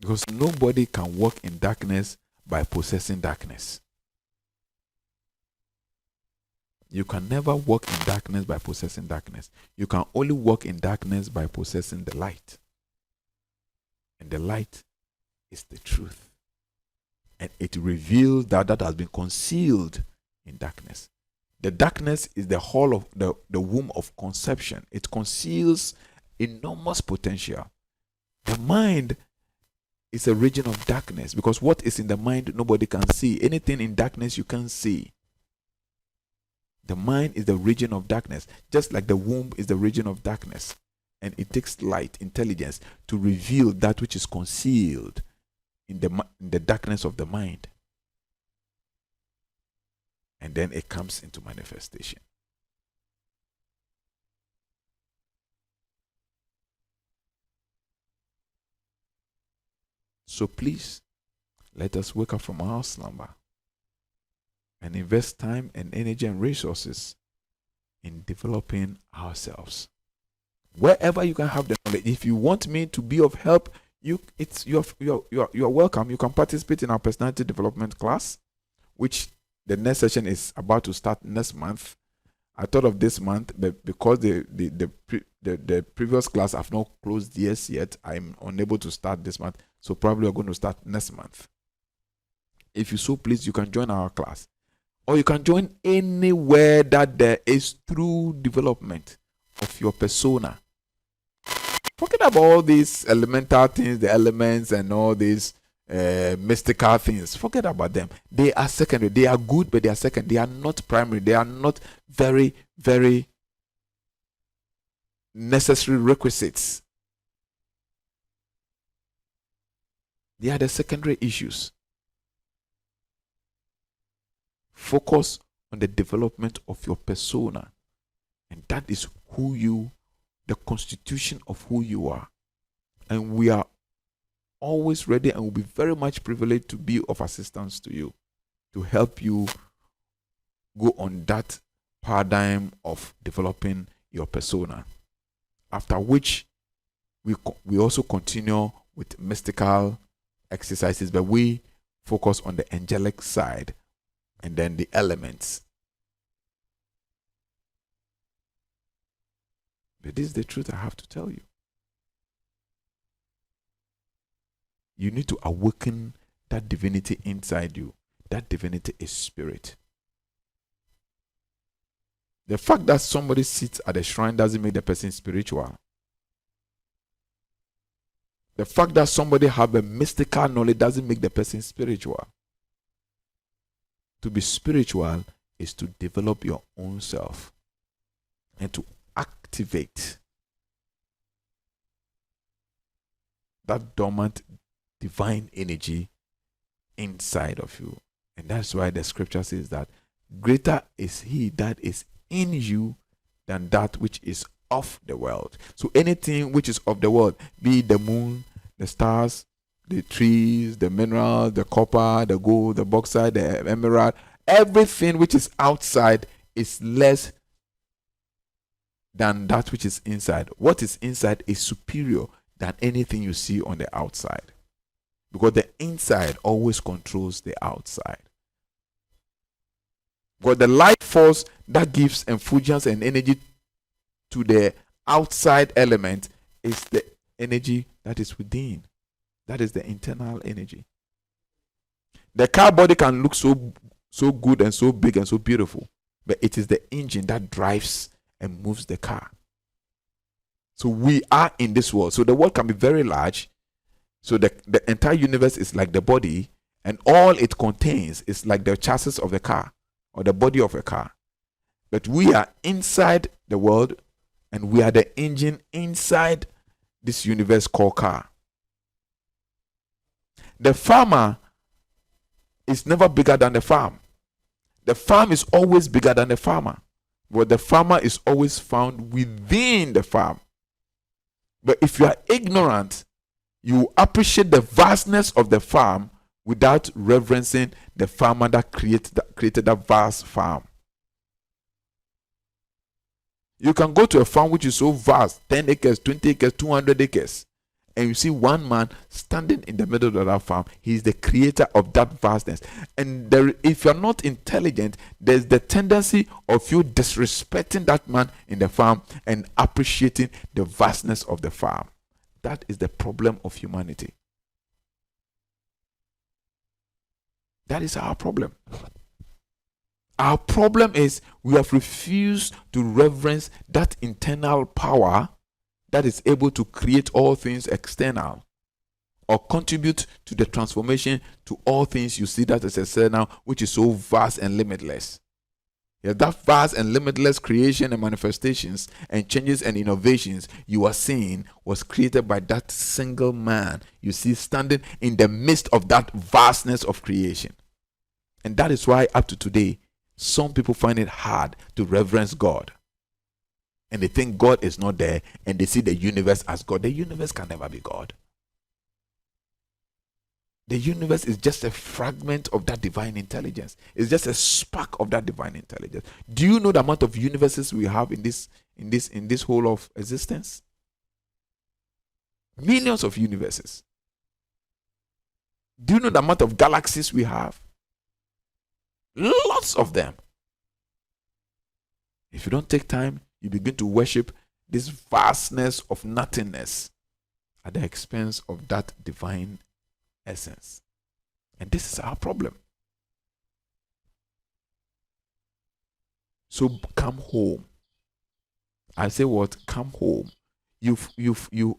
Because nobody can walk in darkness by possessing darkness. You can never walk in darkness by possessing darkness. You can only walk in darkness by possessing the light. And the light is the truth. And it reveals that has been concealed in darkness. The darkness is the hall of the womb of conception. It conceals enormous potential. The mind is a region of darkness, because what is in the mind nobody can see. Anything in darkness you can't see. The mind is the region of darkness, just like the womb is the region of darkness. And it takes light, intelligence, to reveal that which is concealed in the darkness of the mind. And then it comes into manifestation. So please, let us wake up from our slumber and invest time and energy and resources in developing ourselves. Wherever you can have the knowledge. If you want me to be of help, you're welcome. You can participate in our personality development class, which the next session is about to start next month. I thought of this month, but because the previous class have not closed yet, I'm unable to start this month. So probably we're going to start next month. If you so please, you can join our class. Or you can join anywhere that there is true development of your persona. Forget about all these elemental things, the elements and all these mystical things. Forget about them. They are secondary. They are good, but they are second. They are not primary. They are not very, very necessary requisites. They are the secondary issues. Focus on the development of your persona. And that is the constitution of who you are. And we are always ready and will be very much privileged to be of assistance to you, to help you go on that paradigm of developing your persona. After which, we also continue with mystical exercises, but we focus on the angelic side and then the elements. But this is the truth I have to tell you. You need to awaken that divinity inside you. That divinity is spirit. The fact that somebody sits at a shrine doesn't make the person spiritual. The fact that somebody have a mystical knowledge doesn't make the person spiritual. To be spiritual is to develop your own self and to activate that dormant divine energy inside of you. And that's why the scripture says that greater is he that is in you than that which is of the world. So anything which is of the world, be it the moon, the stars, the trees, the mineral, the copper, the gold, the bauxite, the emerald, everything which is outside is less than that which is inside. What is inside is superior than anything you see on the outside, because the inside always controls the outside. But the life force that gives effulgence and energy to the outside element is the energy that is within. That is the internal energy. The car body can look so good and so big and so beautiful, but it is the engine that drives and moves the car. So we are in this world. So the world can be very large. So the entire universe is like the body, and all it contains is like the chassis of the car or the body of a car. But we are inside the world, and we are the engine inside this universe called car. The farmer is never bigger than the farm. The farm is always bigger than the farmer, but the farmer is always found within the farm. But if you are ignorant, you appreciate the vastness of the farm without reverencing the farmer that created that vast farm. You can go to a farm which is so vast, 10 acres, 20 acres, 200 acres, and you see one man standing in the middle of that farm. He is the creator of that vastness. And if you're not intelligent, there's the tendency of you disrespecting that man in the farm and appreciating the vastness of the farm. That is the problem of humanity. That is our problem. Our problem is we have refused to reverence that internal power that is able to create all things external or contribute to the transformation to all things you see that is external, which is so vast and limitless. Yeah, that vast and limitless creation and manifestations and changes and innovations you are seeing was created by that single man you see standing in the midst of that vastness of creation. And that is why up to today, some people find it hard to reverence God. And they think God is not there, and they see the universe as God. The universe can never be God. The universe is just a fragment of that divine intelligence. It's just a spark of that divine intelligence. Do you know the amount of universes we have in this whole of existence? Millions of universes. Do you know the amount of galaxies we have? Lots of them. If you don't take time, you begin to worship this vastness of nothingness at the expense of that divine essence. And this is our problem. So come home. I say what? Come home. You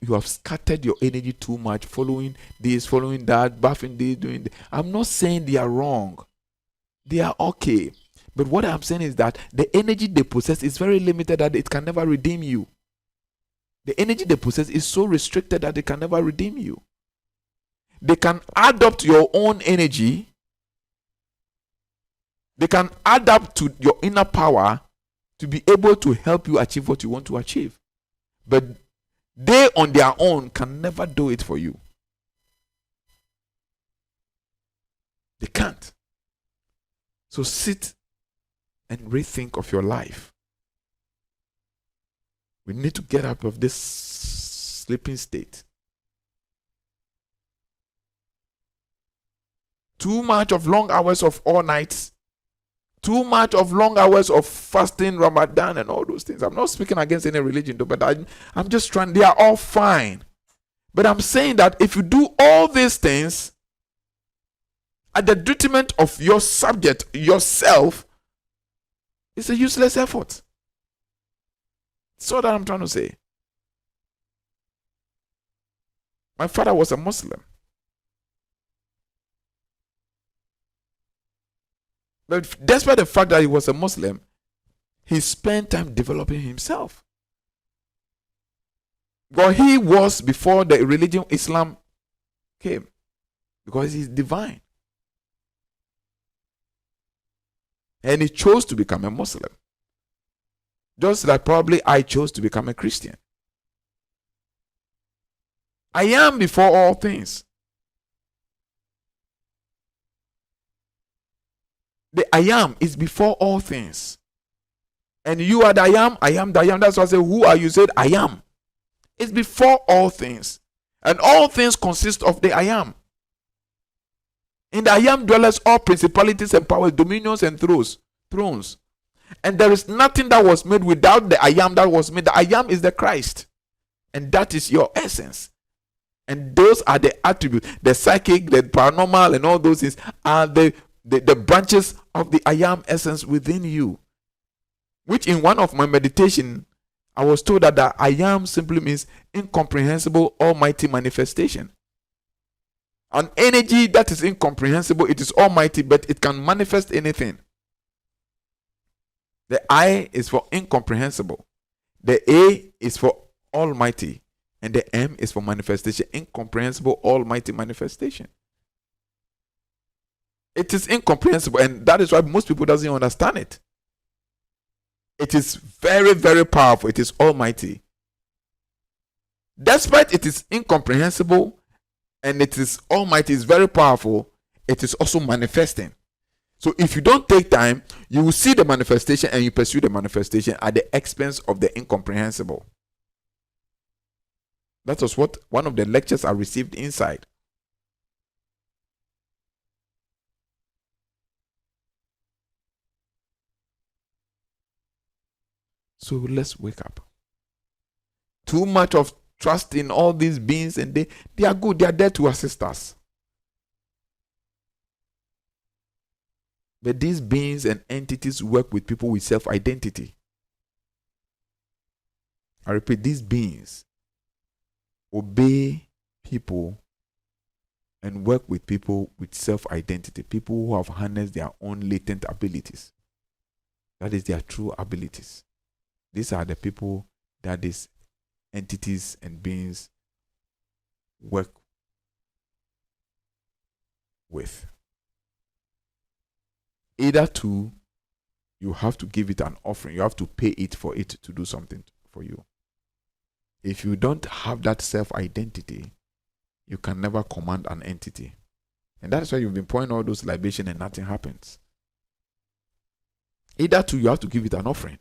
have scattered your energy too much, following this, following that, buffing this, doing that. I'm not saying they are wrong. They are okay. But what I'm saying is that the energy they possess is very limited that it can never redeem you. The energy they possess is so restricted that it can never redeem you. They can adopt your own energy. They can adapt to your inner power to be able to help you achieve what you want to achieve. But they on their own can never do it for you. They can't. So sit and rethink of your life. We need to get out of this sleeping state. Too much of long hours of all nights. Too much of long hours of fasting, Ramadan, and all those things. I'm not speaking against any religion, though, but I'm just trying. They are all fine. But I'm saying that if you do all these things at the detriment of your subject, yourself, it's a useless effort. That's all that I'm trying to say. My father was a Muslim. But despite the fact that he was a Muslim, he spent time developing himself. But he was before the religion Islam came, because he's divine. And he chose to become a Muslim. Just like probably I chose to become a Christian. I am before all things. The I am is before all things. And you are the I am the I am. That's why I say, who are you? Said, I am. It's before all things. And all things consist of the I am. In the I am dwellers all principalities and powers, dominions and thrones. And there is nothing that was made without the I am that was made. The I am is the Christ. And that is your essence. And those are the attributes. The psychic, the paranormal, and all those things are the branches of the I am essence within you. Which in one of my meditation, I was told that the I am simply means incomprehensible almighty manifestation. An energy that is incomprehensible, it is almighty, but it can manifest anything. The I is for incomprehensible. The A is for almighty. And the M is for manifestation. Incomprehensible almighty manifestation. It is incomprehensible, and that is why most people doesn't understand it. It is very, very powerful. It is almighty. Despite it is incomprehensible and it is almighty, is very powerful, it is also manifesting. So if you don't take time, you will see the manifestation and you pursue the manifestation at the expense of the incomprehensible. That was what one of the lectures I received inside. So let's wake up. Too much of trust in all these beings, and they are good. They are there to assist us. But these beings and entities work with people with self-identity. I repeat, these beings obey people and work with people with self-identity. People who have harnessed their own latent abilities. That is their true abilities. These are the people that these entities and beings work with. Either two, you have to give it an offering. You have to pay it for it to do something for you. If you don't have that self-identity, you can never command an entity. And that's why you've been pouring all those libation and nothing happens. Either two, you have to give it an offering.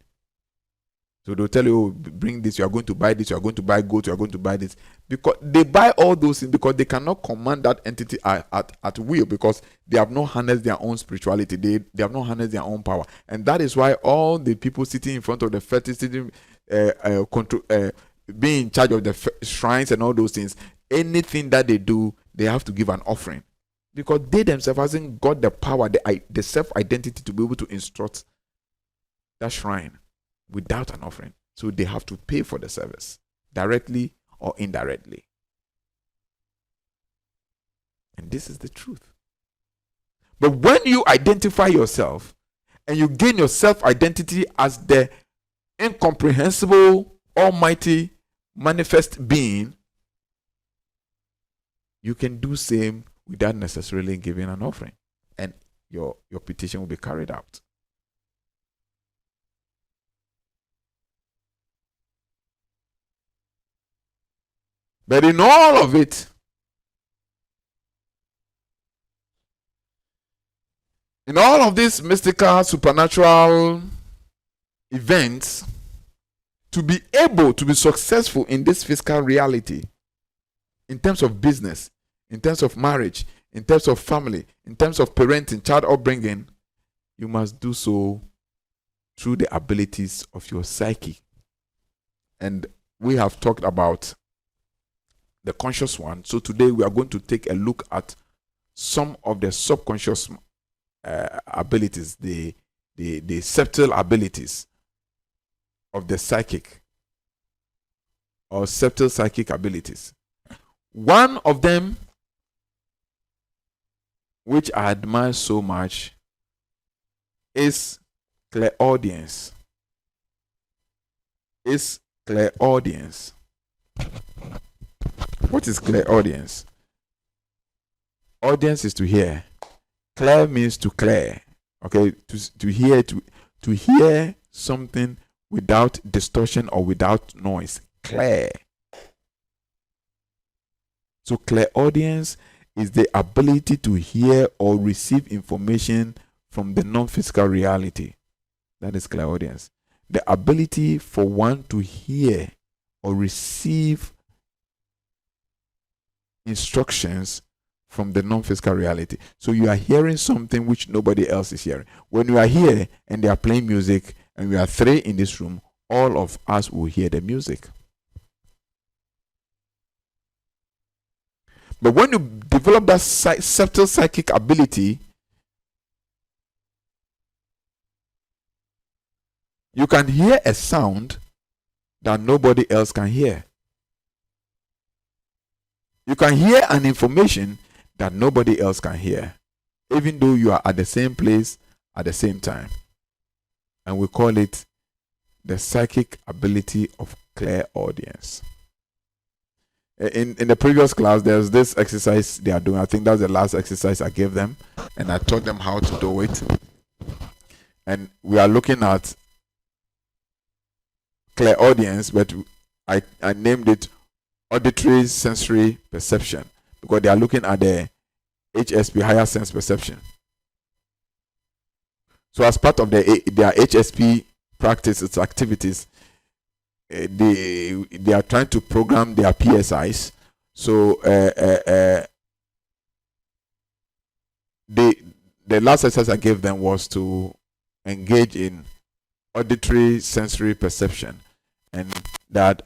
So they'll tell you, oh, bring this, you are going to buy this, you are going to buy goat, you are going to buy this. Because they buy all those things because they cannot command that entity at will, because they have not harnessed their own spirituality. They have not harnessed their own power. And that is why all the people sitting in front of the fetish, being in charge of the shrines and all those things, anything that they do, they have to give an offering. Because they themselves hasn't got the power, the self-identity to be able to instruct that shrine without an offering. So they have to pay for the service, directly or indirectly. And this is the truth. But when you identify yourself and you gain your self-identity as the incomprehensible, almighty, manifest being, you can do same without necessarily giving an offering. And your petition will be carried out. But in all of it, in all of these mystical, supernatural events, to be able to be successful in this physical reality, in terms of business, in terms of marriage, in terms of family, in terms of parenting, child upbringing, you must do so through the abilities of your psyche. And we have talked about the conscious one. So today we are going to take a look at some of the subconscious abilities, the subtle abilities of the psychic, or subtle psychic abilities. One of them, which I admire so much, is clairaudience. What is clairaudience? Audience is to hear. Clair means to clear. Okay, to hear something without distortion or without noise. Clear. So clairaudience is the ability to hear or receive information from the non-physical reality. That is clairaudience. The ability for one to hear or receive instructions from the non-physical reality. So you are hearing something which nobody else is hearing. When you are here and they are playing music and we are three in this room, all of us will hear the music. But when you develop that subtle psychic ability, you can hear a sound that nobody else can hear. You can hear an information that nobody else can hear, even though you are at the same place at the same time. And we call it the psychic ability of clairaudience. In the previous class, there's this exercise they are doing. I think that's the last exercise I gave them, and I taught them how to do it. And we are looking at clairaudience, but I named it auditory sensory perception, because they are looking at the HSP, higher sense perception. So as part of their HSP practices, activities, they are trying to program their PSIs. So the last exercise I gave them was to engage in auditory sensory perception, and that,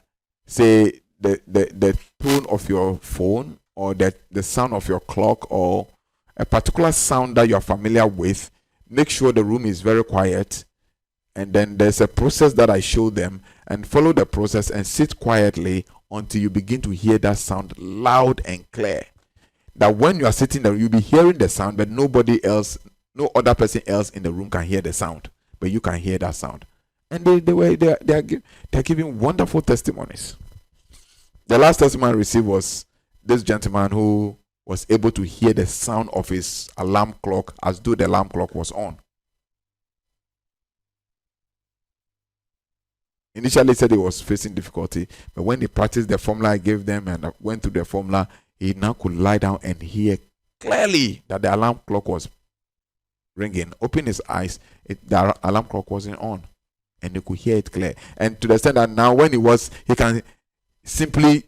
say, the tone of your phone, or the sound of your clock, or a particular sound that you are familiar with, make sure the room is very quiet. And then there's a process that I show them, and follow the process and sit quietly until you begin to hear that sound loud and clear. That when you are sitting there, you'll be hearing the sound, but nobody else, no other person else in the room can hear the sound, but you can hear that sound. And they're giving wonderful testimonies. The last testimony I received was this gentleman who was able to hear the sound of his alarm clock as though the alarm clock was on. Initially, he said he was facing difficulty, but when he practiced the formula I gave them and went through the formula, he now could lie down and hear clearly that the alarm clock was ringing. Open his eyes, the alarm clock wasn't on, and he could hear it clear. And to the extent that now, when he can simply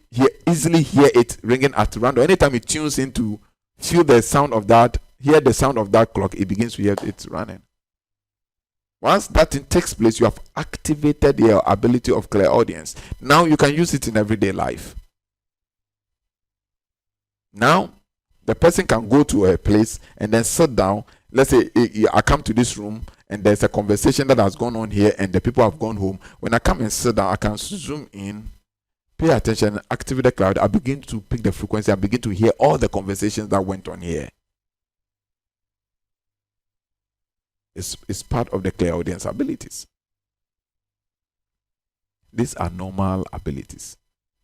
easily hear it ringing at random. Anytime he tunes in to feel the sound of that, hear the sound of that clock, he begins to hear it running. Once that thing takes place, you have activated your ability of clairaudience. Now you can use it in everyday life. Now, the person can go to a place and then sit down. Let's say I come to this room and there's a conversation that has gone on here and the people have gone home. When I come and sit down, I can zoom in, pay attention, activate the cloud. I begin to pick the frequency. I begin to hear all the conversations that went on here. It's part of the clairaudience abilities. These are normal abilities.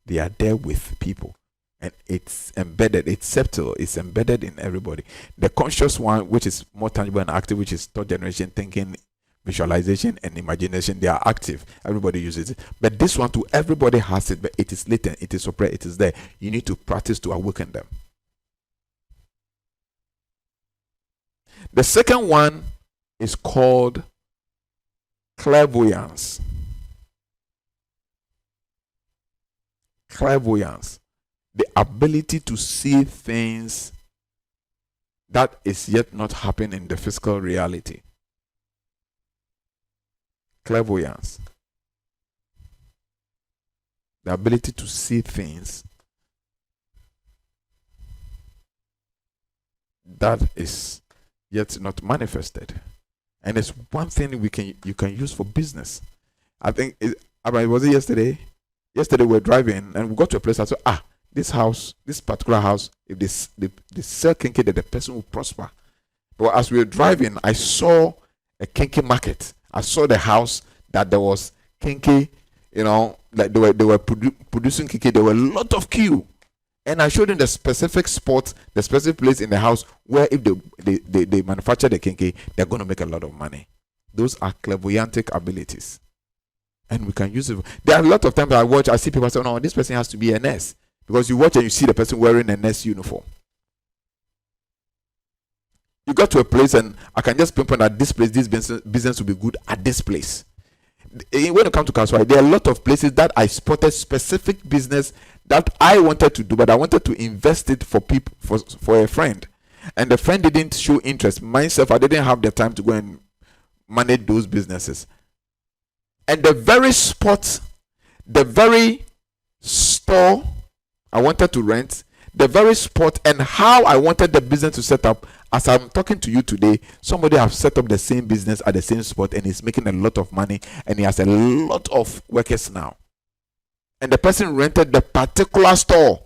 They are there with people. And it's embedded, it's subtle, it's embedded in everybody. The conscious one, which is more tangible and active, which is third generation thinking, visualization, and imagination, they are active. Everybody uses it. But this one too, everybody has it, but it is latent, it is suppressed, it is there. You need to practice to awaken them. The second one is called clairvoyance. Clairvoyance. The ability to see things that is yet not happening in the physical reality. Clairvoyance. The ability to see things that is yet not manifested. And it's one thing you can use for business. I think was it yesterday? Yesterday we were driving and we got to a place. I said, this particular house, if they sell kinky, that the person will prosper. But as we were driving, I saw a kinky market. I saw the house that there was kinky, like they were producing kinky. There were a lot of queue. And I showed them the specific spot, the specific place in the house where if they manufacture the kinky, they're going to make a lot of money. Those are clairvoyantic abilities. And we can use it. There are a lot of times I see people say, no, this person has to be a nurse. Because you watch and you see the person wearing a nurse uniform. You got to a place and I can just pinpoint that this place, this business will be good at this place. When it comes to Kaswai, there are a lot of places that I spotted specific business that I wanted to do, but I wanted to invest it for people, for a friend. And the friend didn't show interest. Myself, I didn't have the time to go and manage those businesses. And the very spot, the very store I wanted to rent, the very spot and how I wanted the business to set up, as I'm talking to you today, somebody has set up the same business at the same spot and is making a lot of money and he has a lot of workers now. And the person rented the particular store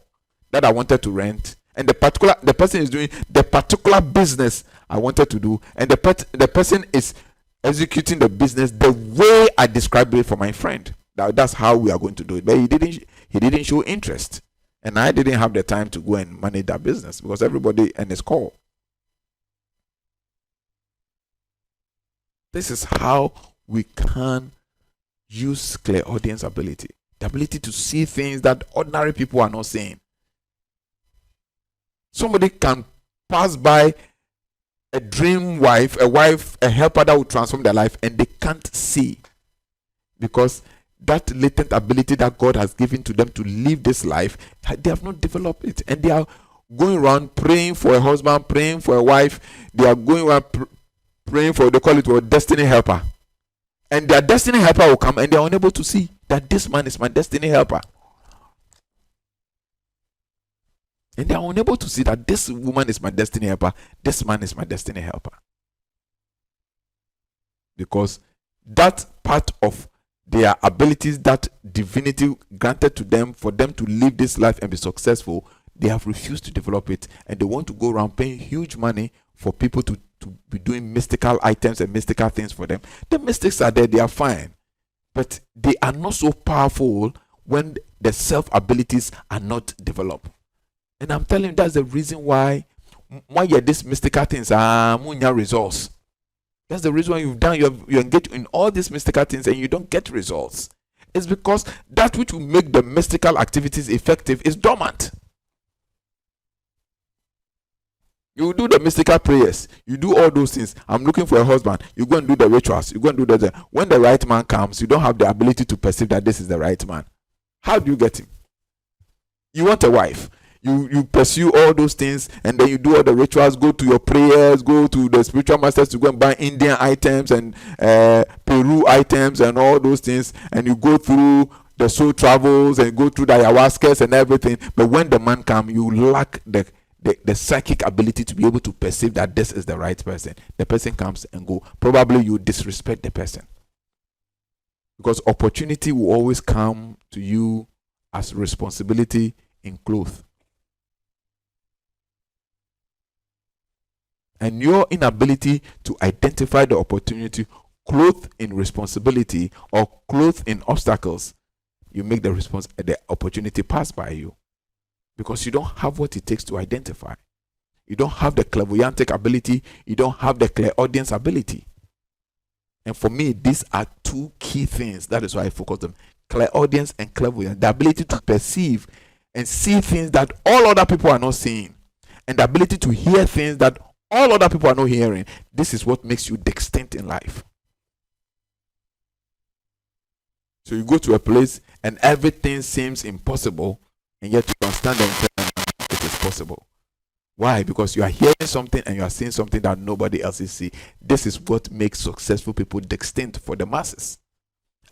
that I wanted to rent, and the person is doing the particular business I wanted to do, and the person is executing the business the way I described it for my friend. That's how we are going to do it. But he didn't show interest. And I didn't have the time to go and manage that business because everybody and his call. This is how we can use clairaudience ability. The ability to see things that ordinary people are not seeing. Somebody can pass by a dream wife, a helper that will transform their life, and they can't see because that latent ability that God has given to them to live this life, they have not developed it. And they are going around praying for a husband, praying for a wife. They are going around praying for, they call it a destiny helper. And their destiny helper will come and they are unable to see that this man is my destiny helper. And they are unable to see that this woman is my destiny helper, this man is my destiny helper. Because that part of their abilities that divinity granted to them for them to live this life and be successful, they have refused to develop it, and they want to go around paying huge money for people to be doing mystical items and mystical things for them. The mystics are there, they are fine, but they are not so powerful when the self abilities are not developed. And I'm telling you, that's the reason why you're these mystical things are results. That's the reason why you engage in all these mystical things and you don't get results. It's because that which will make the mystical activities effective is dormant. You do the mystical prayers, you do all those things. I'm looking for a husband. You go and do the rituals. You go and do that. When the right man comes, you don't have the ability to perceive that this is the right man. How do you get him? You want a wife. You pursue all those things, and then you do all the rituals, go to your prayers, go to the spiritual masters to go and buy Indian items and Peru items and all those things, and you go through the soul travels and go through the ayahuascas and everything. But when the man comes, you lack the psychic ability to be able to perceive that this is the right person. The person comes and go. Probably you disrespect the person. Because opportunity will always come to you as responsibility in cloth. And your inability to identify the opportunity clothed in responsibility or clothed in obstacles, you make the opportunity pass by you. Because you don't have what it takes to identify. You don't have the clairvoyantic ability. You don't have the clairaudience ability. And for me, these are two key things. That is why I focus on clairaudience and clairvoyance. The ability to perceive and see things that all other people are not seeing. And the ability to hear things that all other people are not hearing. This is what makes you distinct in life. So you go to a place and everything seems impossible, and yet you can stand there and tell them it is possible. Why? Because you are hearing something and you are seeing something that nobody else is seeing. This is what makes successful people distinct for the masses.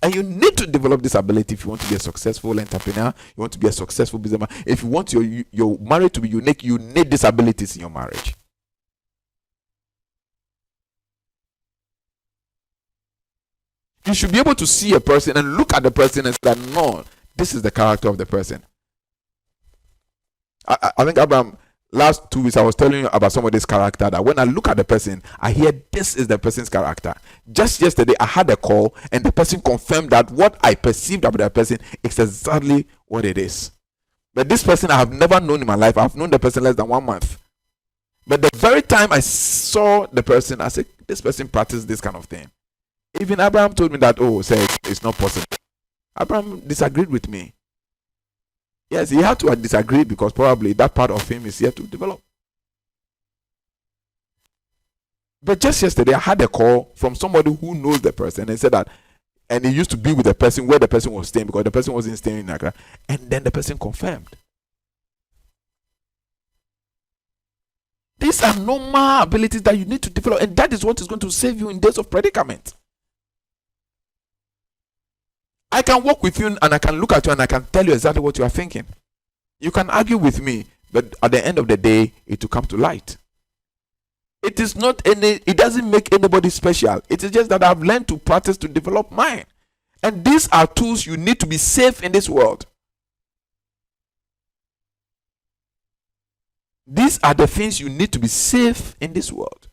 And you need to develop this ability if you want to be a successful entrepreneur, you want to be a successful businessman. If you want your marriage to be unique, you need these abilities in your marriage. You should be able to see a person and look at the person and say, no, this is the character of the person. I think, Abraham, last 2 weeks I was telling you about somebody's character, that when I look at the person, I hear this is the person's character. Just yesterday I had a call and the person confirmed that what I perceived about the person is exactly what it is. But this person I have never known in my life. I've known the person less than 1 month. But the very time I saw the person, I said, this person practices this kind of thing. Even Abraham told me that, said it's not possible. Abraham disagreed with me. Yes, he had to disagree because probably that part of him is yet to develop. But just yesterday, I had a call from somebody who knows the person and said that, and he used to be with the person where the person was staying because the person wasn't staying in Accra. And then the person confirmed. These are normal abilities that you need to develop, and that is what is going to save you in days of predicament. I can walk with you and I can look at you and I can tell you exactly what you are thinking. You can argue with me, but at the end of the day, it will come to light. It doesn't make anybody special. It is just that I've learned to practice to develop mine. And these are tools you need to be safe in this world. These are the things you need to be safe in this world.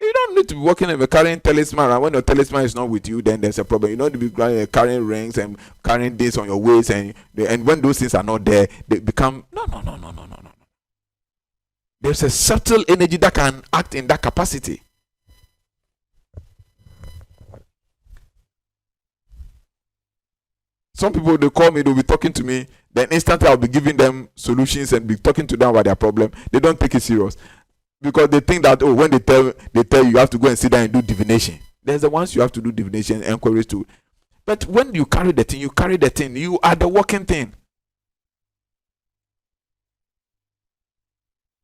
You don't need to be walking and carrying talisman, and when your talisman is not with you, then there's a problem. You don't need to be carrying rings and carrying this on your waist, and when those things are not there, they become no. There's a subtle energy that can act in that capacity. Some people, they call me, they'll be talking to me, then instantly I'll be giving them solutions and be talking to them about their problem. They don't take it serious. Because they think that, when they tell you have to go and sit down and do divination. There's the ones you have to do divination enquiries to. But when you carry the thing, you are the walking thing.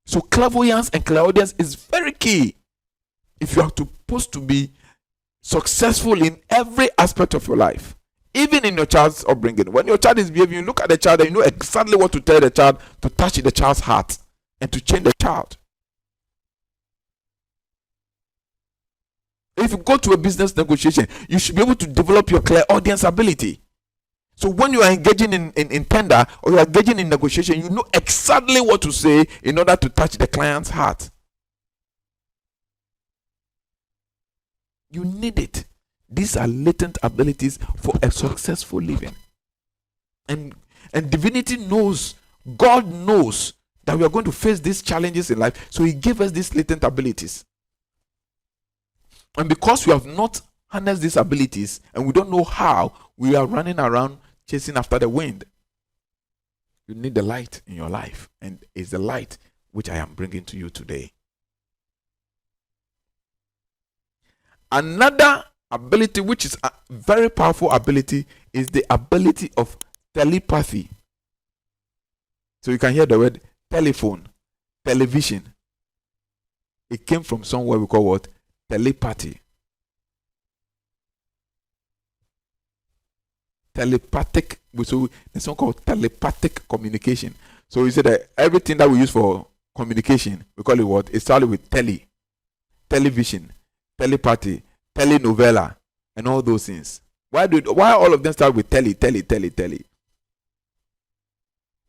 So clairvoyance and clairaudience is very key if you are supposed to be successful in every aspect of your life. Even in your child's upbringing. When your child is behaving, you look at the child and you know exactly what to tell the child to touch the child's heart and to change the child. If you go to a business negotiation, you should be able to develop your clairaudience ability. So when you are engaging in tender or you are engaging in negotiation, you know exactly what to say in order to touch the client's heart. You need it. These are latent abilities for a successful living. And divinity knows, God knows that we are going to face these challenges in life. So he gave us these latent abilities. And because we have not harnessed these abilities and we don't know how, we are running around chasing after the wind. You need the light in your life, and it's the light which I am bringing to you today. Another ability, which is a very powerful ability, is the ability of telepathy. So you can hear the word telephone, television. It came from somewhere we call what? Telepathy. Telepathic, so there's something called telepathic communication. So you say that everything that we use for communication, we call it what? It started with television, telepathy, telenovela, and all those things. Why all of them start with tele?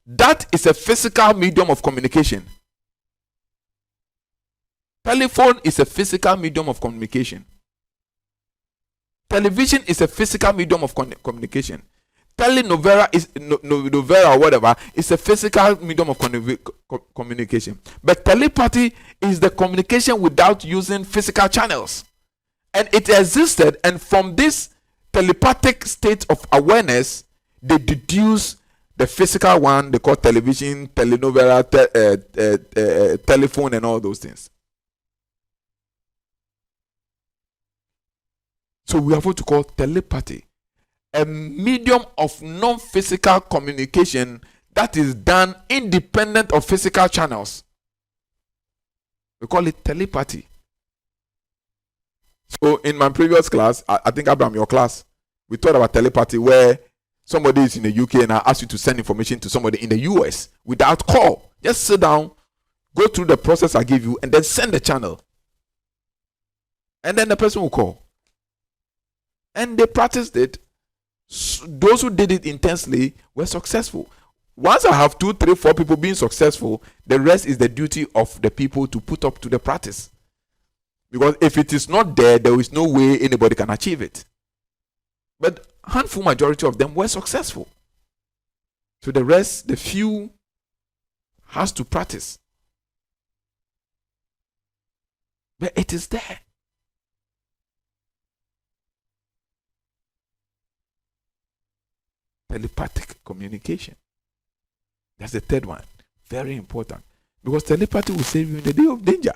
That is a physical medium of communication. Telephone is a physical medium of communication. Television is a physical medium of communication. Telenovela is novela or whatever is a physical medium of communication. But telepathy is the communication without using physical channels. And it existed, and from this telepathic state of awareness, they deduce the physical one they call television, telenovela, telephone, and all those things. So we have what to call telepathy, a medium of non-physical communication that is done independent of physical channels. We call it telepathy. So in my previous class, I think Abraham, your class, we talked about telepathy where somebody is in the UK and I ask you to send information to somebody in the US without call. Just sit down, go through the process I give you, and then send the channel. And then the person will call. And they practiced it. Those who did it intensely were successful. Once I have 2, 3, 4 people being successful, the rest is the duty of the people to put up to the practice. Because if it is not there, there is no way anybody can achieve it. But handful majority of them were successful. So the rest, the few, has to practice. But it is there. Telepathic communication. That's the third one. Very important. Because telepathy will save you in the day of danger.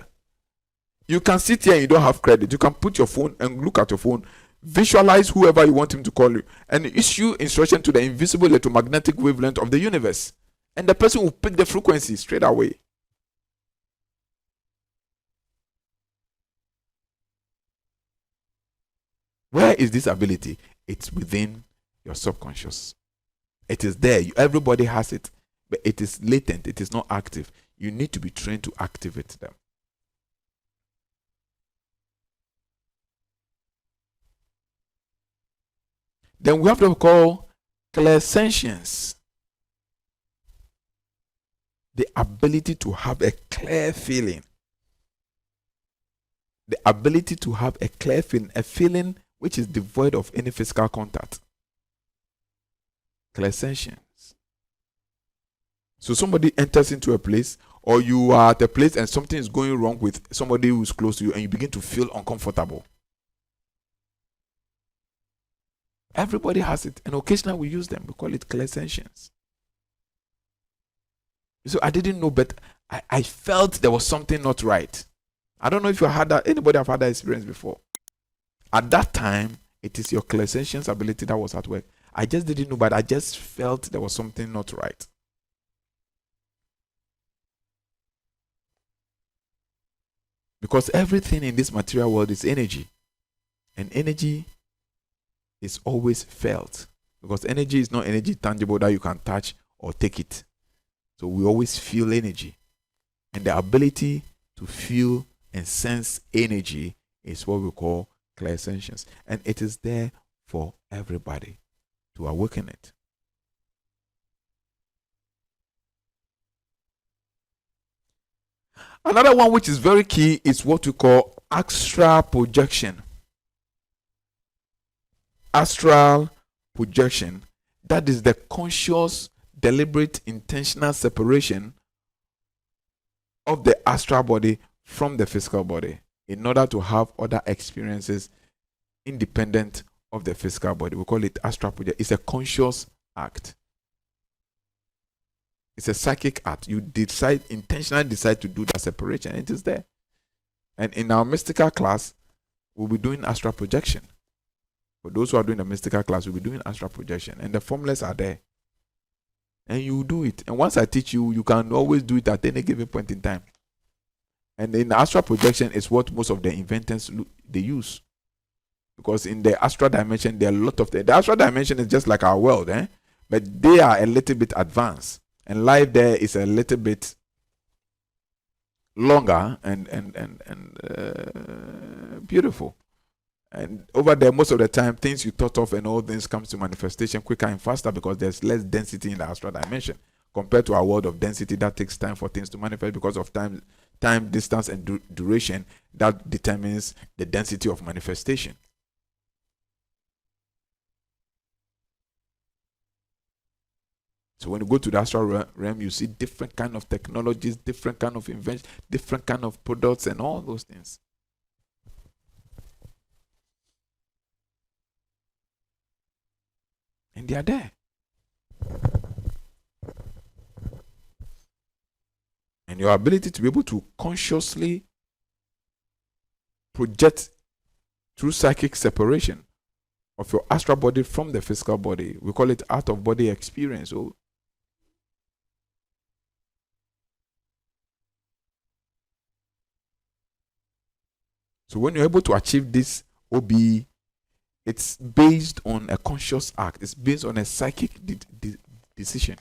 You can sit here and you don't have credit. You can put your phone and look at your phone, visualize whoever you want him to call you, and issue instruction to the invisible electromagnetic wavelength of the universe. And the person will pick the frequency straight away. Where is this ability? It's within your subconscious. It is there. Everybody has it, but it is latent. It is not active. You need to be trained to activate them. Then we have to call clairsentience. The ability to have a clear feeling. The ability to have a clear feeling, a feeling which is devoid of any physical contact. Clairsentience. So somebody enters into a place, or you are at a place and something is going wrong with somebody who is close to you, and you begin to feel uncomfortable. Everybody has it, and occasionally we use them. We call it clairsentience. So I didn't know, but I felt there was something not right. I don't know if you had that. Anybody have had that experience before? At that time, it is your clairsentience ability that was at work. I just didn't know, but I just felt there was something not right. Because everything in this material world is energy. And energy is always felt. Because energy is not energy tangible that you can touch or take it. So we always feel energy. And the ability to feel and sense energy is what we call clairsentience. And it is there for everybody to awaken it. Another one which is very key is what we call astral projection. Astral projection. That is the conscious, deliberate, intentional separation of the astral body from the physical body in order to have other experiences independent of the physical body. We call it astral projection. It's a conscious act. It's a psychic act. You intentionally decide to do that separation. It is there. And in our mystical class, we'll be doing astral projection. For those who are doing the mystical class, we'll be doing astral projection. And the formulas are there. And you do it. And once I teach you, you can always do it at any given point in time. And in astral projection is what most of the inventors they use. Because in the astral dimension, there are a lot of the astral dimension is just like our world, but they are a little bit advanced. And life there is a little bit longer and beautiful. And over there, most of the time, things you thought of and all things comes to manifestation quicker and faster because there's less density in the astral dimension compared to our world of density that takes time for things to manifest because of time, distance, and duration that determines the density of manifestation. So when you go to the astral realm, you see different kind of technologies, different kind of inventions, different kind of products, and all those things. And they are there. And your ability to be able to consciously project through psychic separation of your astral body from the physical body, we call it out-of-body experience. So when you're able to achieve this OB, it's based on a conscious act. It's based on a psychic decision.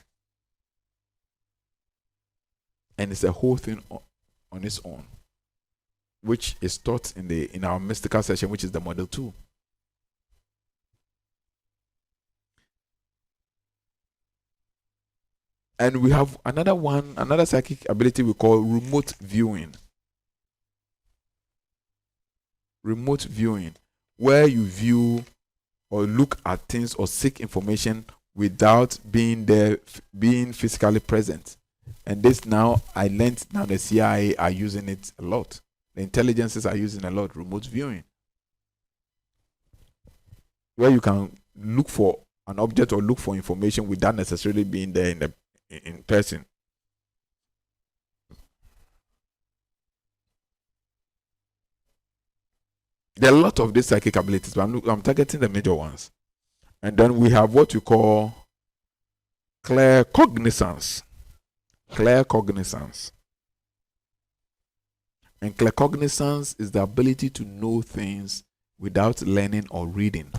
And it's a whole thing on its own. which is taught in our mystical session, which is the model 2. And we have another psychic ability we call remote viewing. Remote viewing, where you view or look at things or seek information without being physically present. And this now, I learned now the CIA are using it a lot. The intelligences are using a lot, remote viewing. Where you can look for an object or look for information without necessarily being there in person. There are a lot of these psychic abilities, but I'm targeting the major ones. And then we have what you call claircognizance. Claircognizance. And claircognizance is the ability to know things without learning or reading.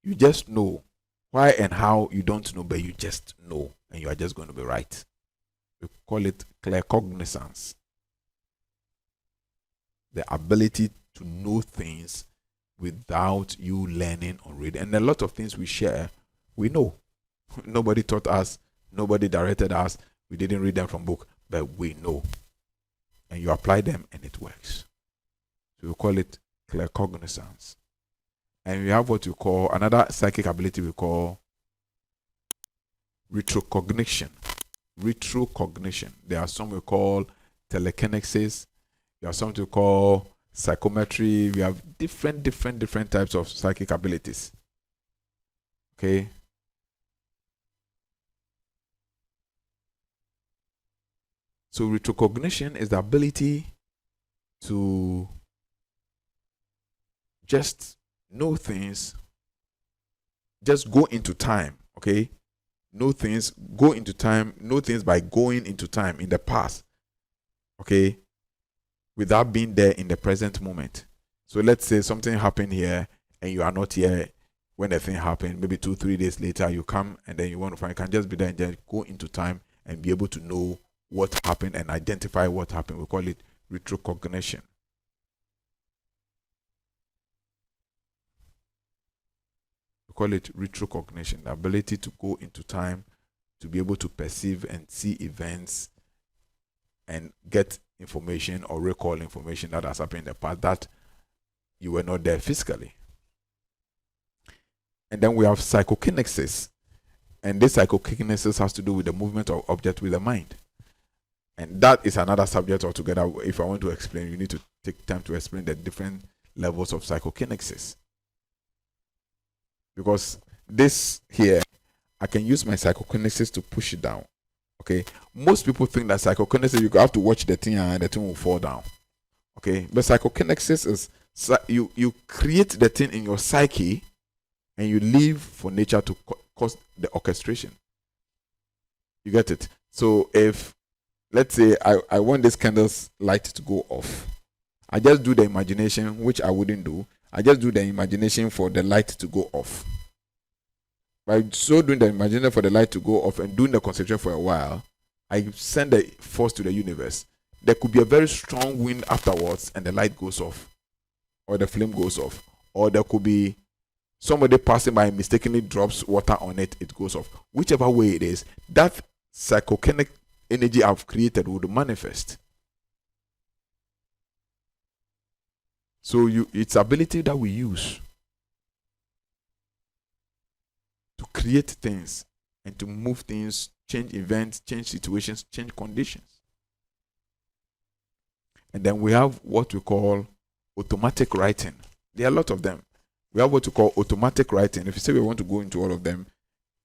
You just know. Why and how you don't know, but you just know, and you are just going to be right. We call it claircognizance. The ability to know things without you learning or reading. And a lot of things we share, we know. Nobody taught us, nobody directed us, we didn't read them from book, but we know. And you apply them and it works. So we call it claircognizance. And we have what we call another psychic ability we call retrocognition. Retrocognition. There are some we call telekinesis. There are some we call psychometry. We have different types of psychic abilities. Okay. So retrocognition is the ability to just know things, just go into time, okay? Know things, go into time, know things by going into time in the past, okay? Without being there in the present moment. So let's say something happened here and you are not here when the thing happened. Maybe 2-3 days later you come and then you want to find, you can just be there and just go into time and be able to know what happened and identify what happened. We call it retrocognition. We call it retrocognition, the ability to go into time, to be able to perceive and see events and get information or recall information that has happened in the past that you were not there physically. And then we have psychokinesis. And this psychokinesis has to do with the movement of object with the mind. And that is another subject altogether. If I want to explain, you need to take time to explain the different levels of psychokinesis. Because this here, I can use my psychokinesis to push it down. Okay. Most people think that psychokinesis, you have to watch the thing and the thing will fall down. Okay. But psychokinesis is you create the thing in your psyche and you leave for nature to cause the orchestration. You get it? So if, let's say I want this candle's light to go off, I just do the imagination, which I wouldn't do. I just do the imagination for the light to go off. By so doing the imagination for the light to go off and doing the concentration for a while, I send the force to the universe. There could be a very strong wind afterwards and the light goes off. Or the flame goes off. Or there could be somebody passing by mistakenly drops water on it, it goes off. Whichever way it is, that psychokinetic energy I've created would manifest. So it's ability that we use to create things and to move things, change events, change situations, change conditions. And then we have what we call automatic writing. There are a lot of them. We have what we call automatic writing. If you say we want to go into all of them,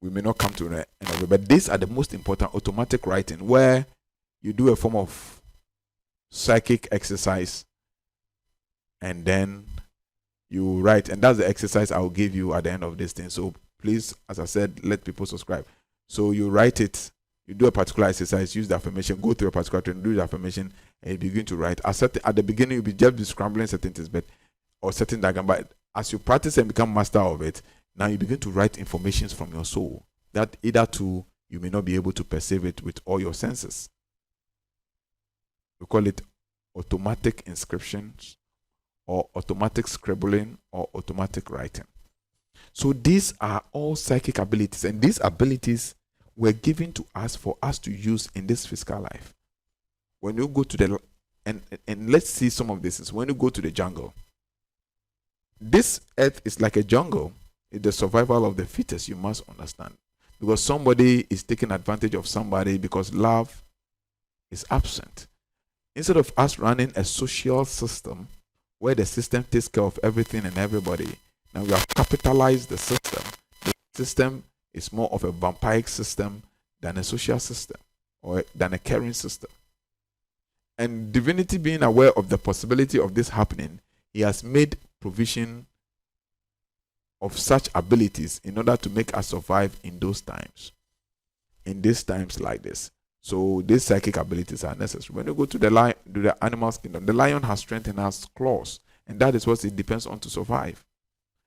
we may not come to the end of it. But these are the most important: automatic writing, where you do a form of psychic exercise and then you write. And that's the exercise I'll give you at the end of this thing. So please, as I said, let people subscribe. So you write it, you do a particular exercise, use the affirmation, go through a particular training, do the affirmation, and you begin to write. At the beginning, you'll just be scrambling certain things, or certain diagram. But as you practice and become master of it, now you begin to write informations from your soul that either you may not be able to perceive it with all your senses. We call it automatic inscriptions or automatic scribbling, or automatic writing. So these are all psychic abilities, and these abilities were given to us for us to use in this physical life. When you go to the and let's see some of this. When you go to the jungle, this earth is like a jungle. It's the survival of the fittest, you must understand. Because somebody is taking advantage of somebody because love is absent. Instead of us running a social system where the system takes care of everything and everybody, now we have capitalized the system. The system is more of a vampiric system than a social system or than a caring system. And divinity, being aware of the possibility of this happening, he has made provision of such abilities in order to make us survive in those times, in these times like this. So these psychic abilities are necessary. When you go to the animal's kingdom, the lion has strength in his claws, and that is what it depends on to survive.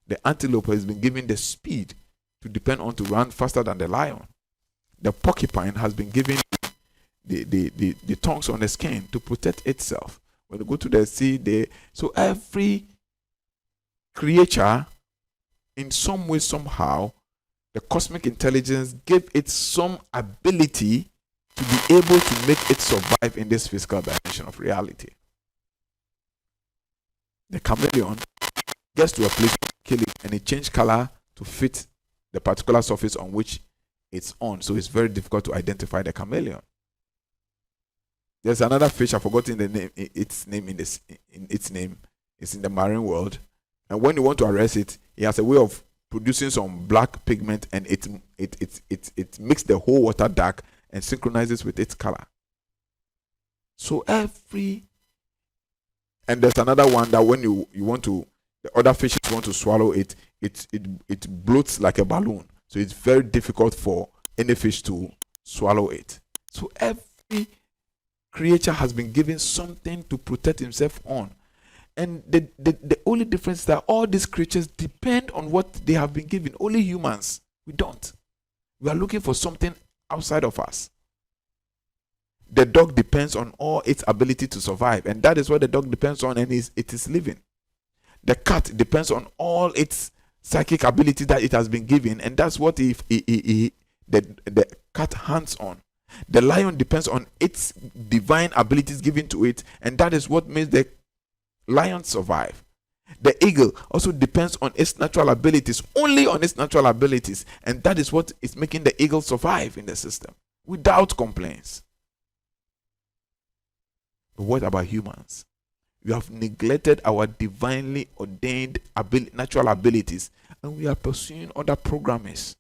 The antelope has been given the speed to depend on to run faster than the lion. The porcupine has been given the tongues on the skin to protect itself. When you go to the sea, so every creature, in some way, somehow, the cosmic intelligence gave it some ability to be able to make it survive in this physical dimension of reality. The chameleon gets to a place to kill it, and it changes color to fit the particular surface on which it's on. So it's very difficult to identify the chameleon. There's another fish, I've forgotten the name. Its name is in the marine world. And when you want to arrest it, it has a way of producing some black pigment, and it makes the whole water dark and synchronizes with its color. So and there's another one that when you want to, the other fishes want to swallow it, it bloats like a balloon. So it's very difficult for any fish to swallow it. So every creature has been given something to protect himself on. And the only difference is that all these creatures depend on what they have been given. Only humans, we don't. We are looking for something outside of us. The dog depends on all its ability to survive, and that is what the dog depends on, and it is living. The cat depends on all its psychic ability that it has been given, and that's what the cat hands on. The lion depends on its divine abilities given to it, and that is what makes the lion survive. The eagle also depends on its natural abilities, only on its natural abilities, and that is what is making the eagle survive in the system without complaints. But what about humans? We have neglected our divinely ordained natural abilities, and we are pursuing other programmings.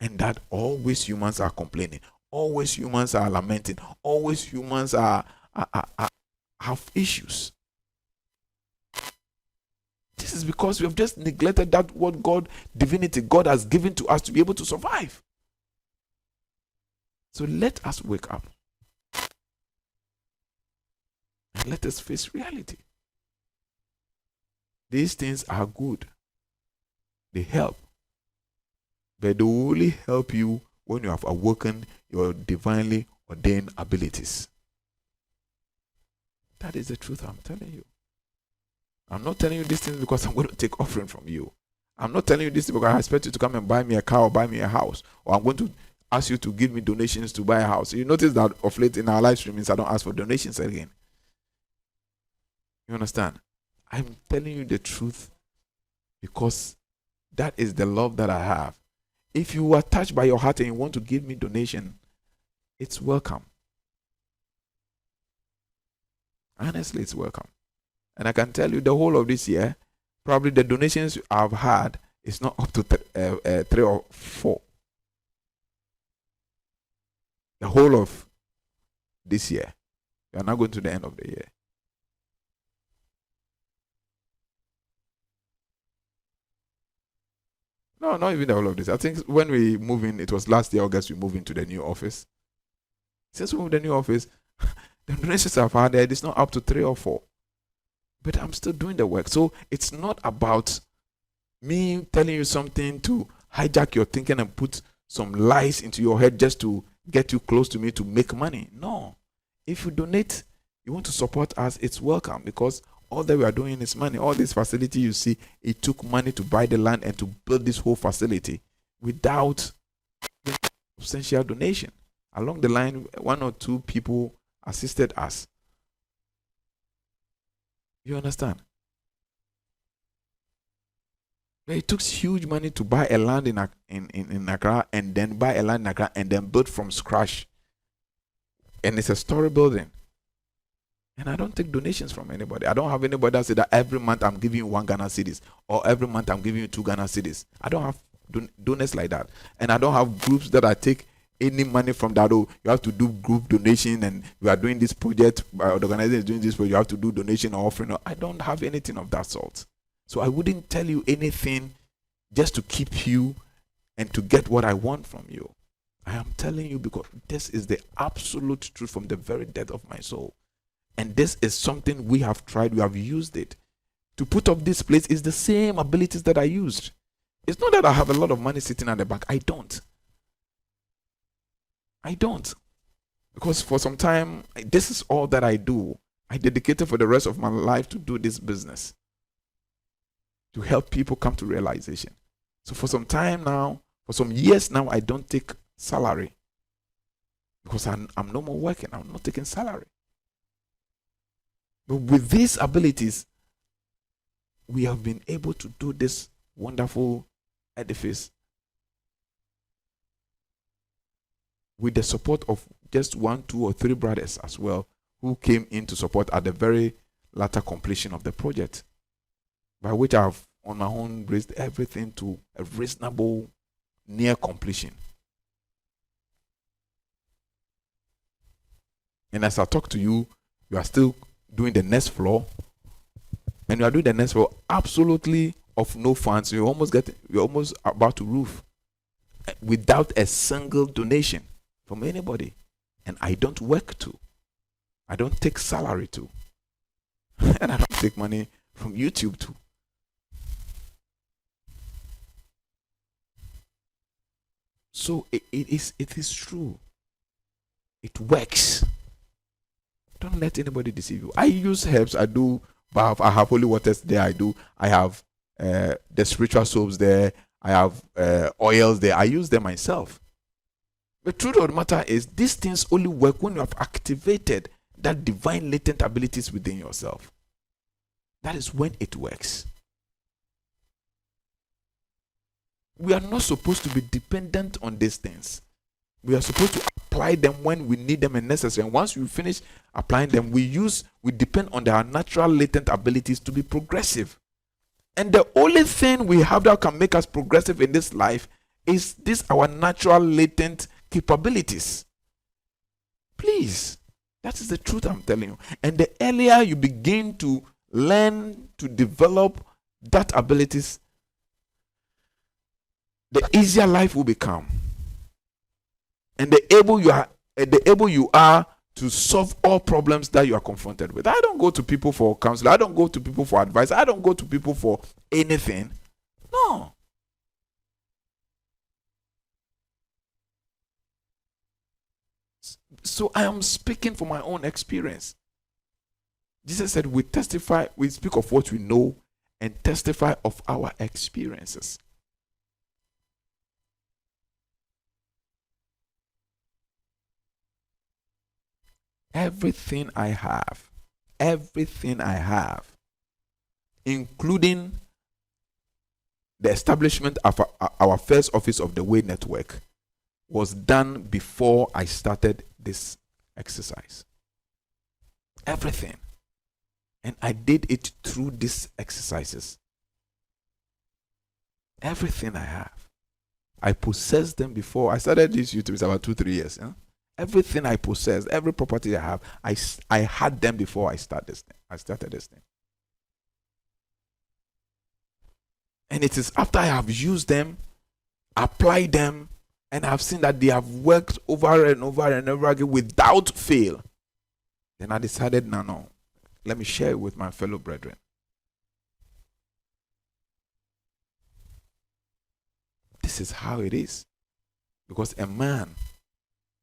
And that always humans are complaining, always humans are lamenting, always humans have issues. This is because we have just neglected that what divinity God has given to us to be able to survive. So let us wake up. And let us face reality. These things are good. They help. But they will only help you when you have awoken your divinely ordained abilities. That is the truth I'm telling you. I'm not telling you these things because I'm going to take offering from you. I'm not telling you this because I expect you to come and buy me a car or buy me a house. Or I'm going to ask you to give me donations to buy a house. You notice that of late in our live streamings, I don't ask for donations again. You understand? I'm telling you the truth because that is the love that I have. If you are touched by your heart and you want to give me donation, it's welcome. Honestly, it's welcome. And I can tell you the whole of this year, probably the donations I've had is not up to 3 or 4. The whole of this year. We are not going to the end of the year. No, not even the whole of this. I think when we move in, it was last year, August, we moved into the new office. Since we moved to the new office, the donations I've had there, it's not up to 3 or 4. But I'm still doing the work. So it's not about me telling you something to hijack your thinking and put some lies into your head just to get you close to me to make money. No. If you donate, you want to support us, it's welcome because All that we are doing is money. All this facility you see, it took money to buy the land and to build this whole facility without substantial donation. Along the line, 1 or 2 people assisted us. You understand? It took huge money to buy a land in Accra, and then buy a land in Accra and then build from scratch. And it's a story building. And I don't take donations from anybody. I don't have anybody that say that every month I'm giving you 1 Ghana cedis, or every month I'm giving you 2 Ghana cedis. I don't have donors like that. And I don't have groups that I take any money from that. Oh, you have to do group donation, and you are doing this project, the organization is doing this, but you have to do donation or offering. I don't have anything of that sort. So I wouldn't tell you anything just to keep you and to get what I want from you. I am telling you because this is the absolute truth from the very depth of my soul. And this is something we have tried, we have used it. To put up this place is the same abilities that I used. It's not that I have a lot of money sitting at the bank. I don't. Because for some time, this is all that I do. I dedicated for the rest of my life to do this business, to help people come to realization. So for some time now, for some years now, I don't take salary because I'm no more working. I'm not taking salary. But with these abilities, we have been able to do this wonderful edifice with the support of just 1, 2, or 3 brothers as well, who came in to support at the very latter completion of the project, by which I have on my own raised everything to a reasonable near completion. And as I talk to you, you are still doing the next floor, and you are doing the next floor absolutely of no funds. You're almost about to roof without a single donation from anybody. And I don't work too. I don't take salary too. And I don't take money from YouTube too. So it is true. It works. Don't let anybody deceive you. I use herbs. I have holy waters there. I have the spiritual soaps there. I have oils there. I use them myself. The truth of the matter is, these things only work when you have activated that divine latent abilities within yourself. That is when it works. We are not supposed to be dependent on these things. We are supposed to apply them when we need them and necessary. And once we finish applying them, we depend on our natural latent abilities to be progressive. And the only thing we have that can make us progressive in this life is our natural latent capabilities. Please, that is the truth I'm telling you. And the earlier you begin to learn to develop that abilities, the easier life will become. And the able you are to solve all problems that you are confronted with. I don't go to people for counsel. I don't go to people for advice. I don't go to people for anything. No. So I am speaking from my own experience. Jesus said we speak of what we know and testify of our experiences. Everything I have, including the establishment of our first office of the Way Network, was done before I started this exercise. Everything. And I did it through these exercises. Everything I have. I possessed them before I started this YouTube. It's about 2-3 years. Huh? Everything I possess, every property I have, I had them before I started this thing. And it is after I have used them, applied them, and I've seen that they have worked over and over and over again without fail. Then I decided, no, let me share it with my fellow brethren. This is how it is. Because a man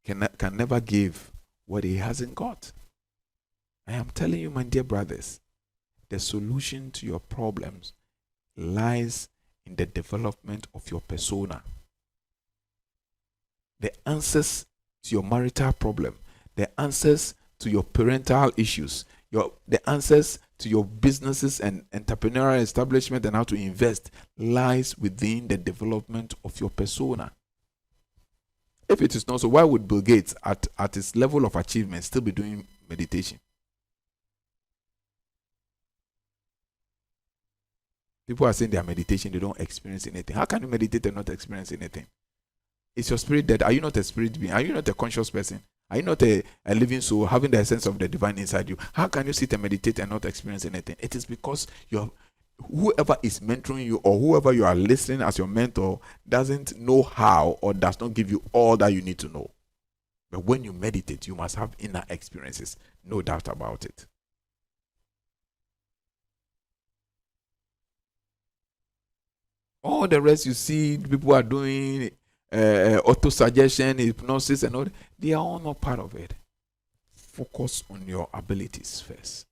can never give what he hasn't got. I am telling you, my dear brothers, the solution to your problems lies in the development of your persona. The answers to your marital problem, the answers to your parental issues, the answers to your businesses and entrepreneurial establishment and how to invest lies within the development of your persona. If it is not so, why would Bill Gates at his level of achievement still be doing meditation? People are saying they are meditation, they don't experience anything. How can you meditate and not experience anything? Is your spirit dead? Are you not a spirit being? Are you not a conscious person? Are you not a living soul having the essence of the divine inside you? How can you sit and meditate and not experience anything? It is because whoever is mentoring you or whoever you are listening as your mentor doesn't know how or does not give you all that you need to know. But when you meditate, you must have inner experiences. No doubt about it. All the rest you see, people are doing auto-suggestion, hypnosis and all, they are all not part of it. Focus on your abilities first.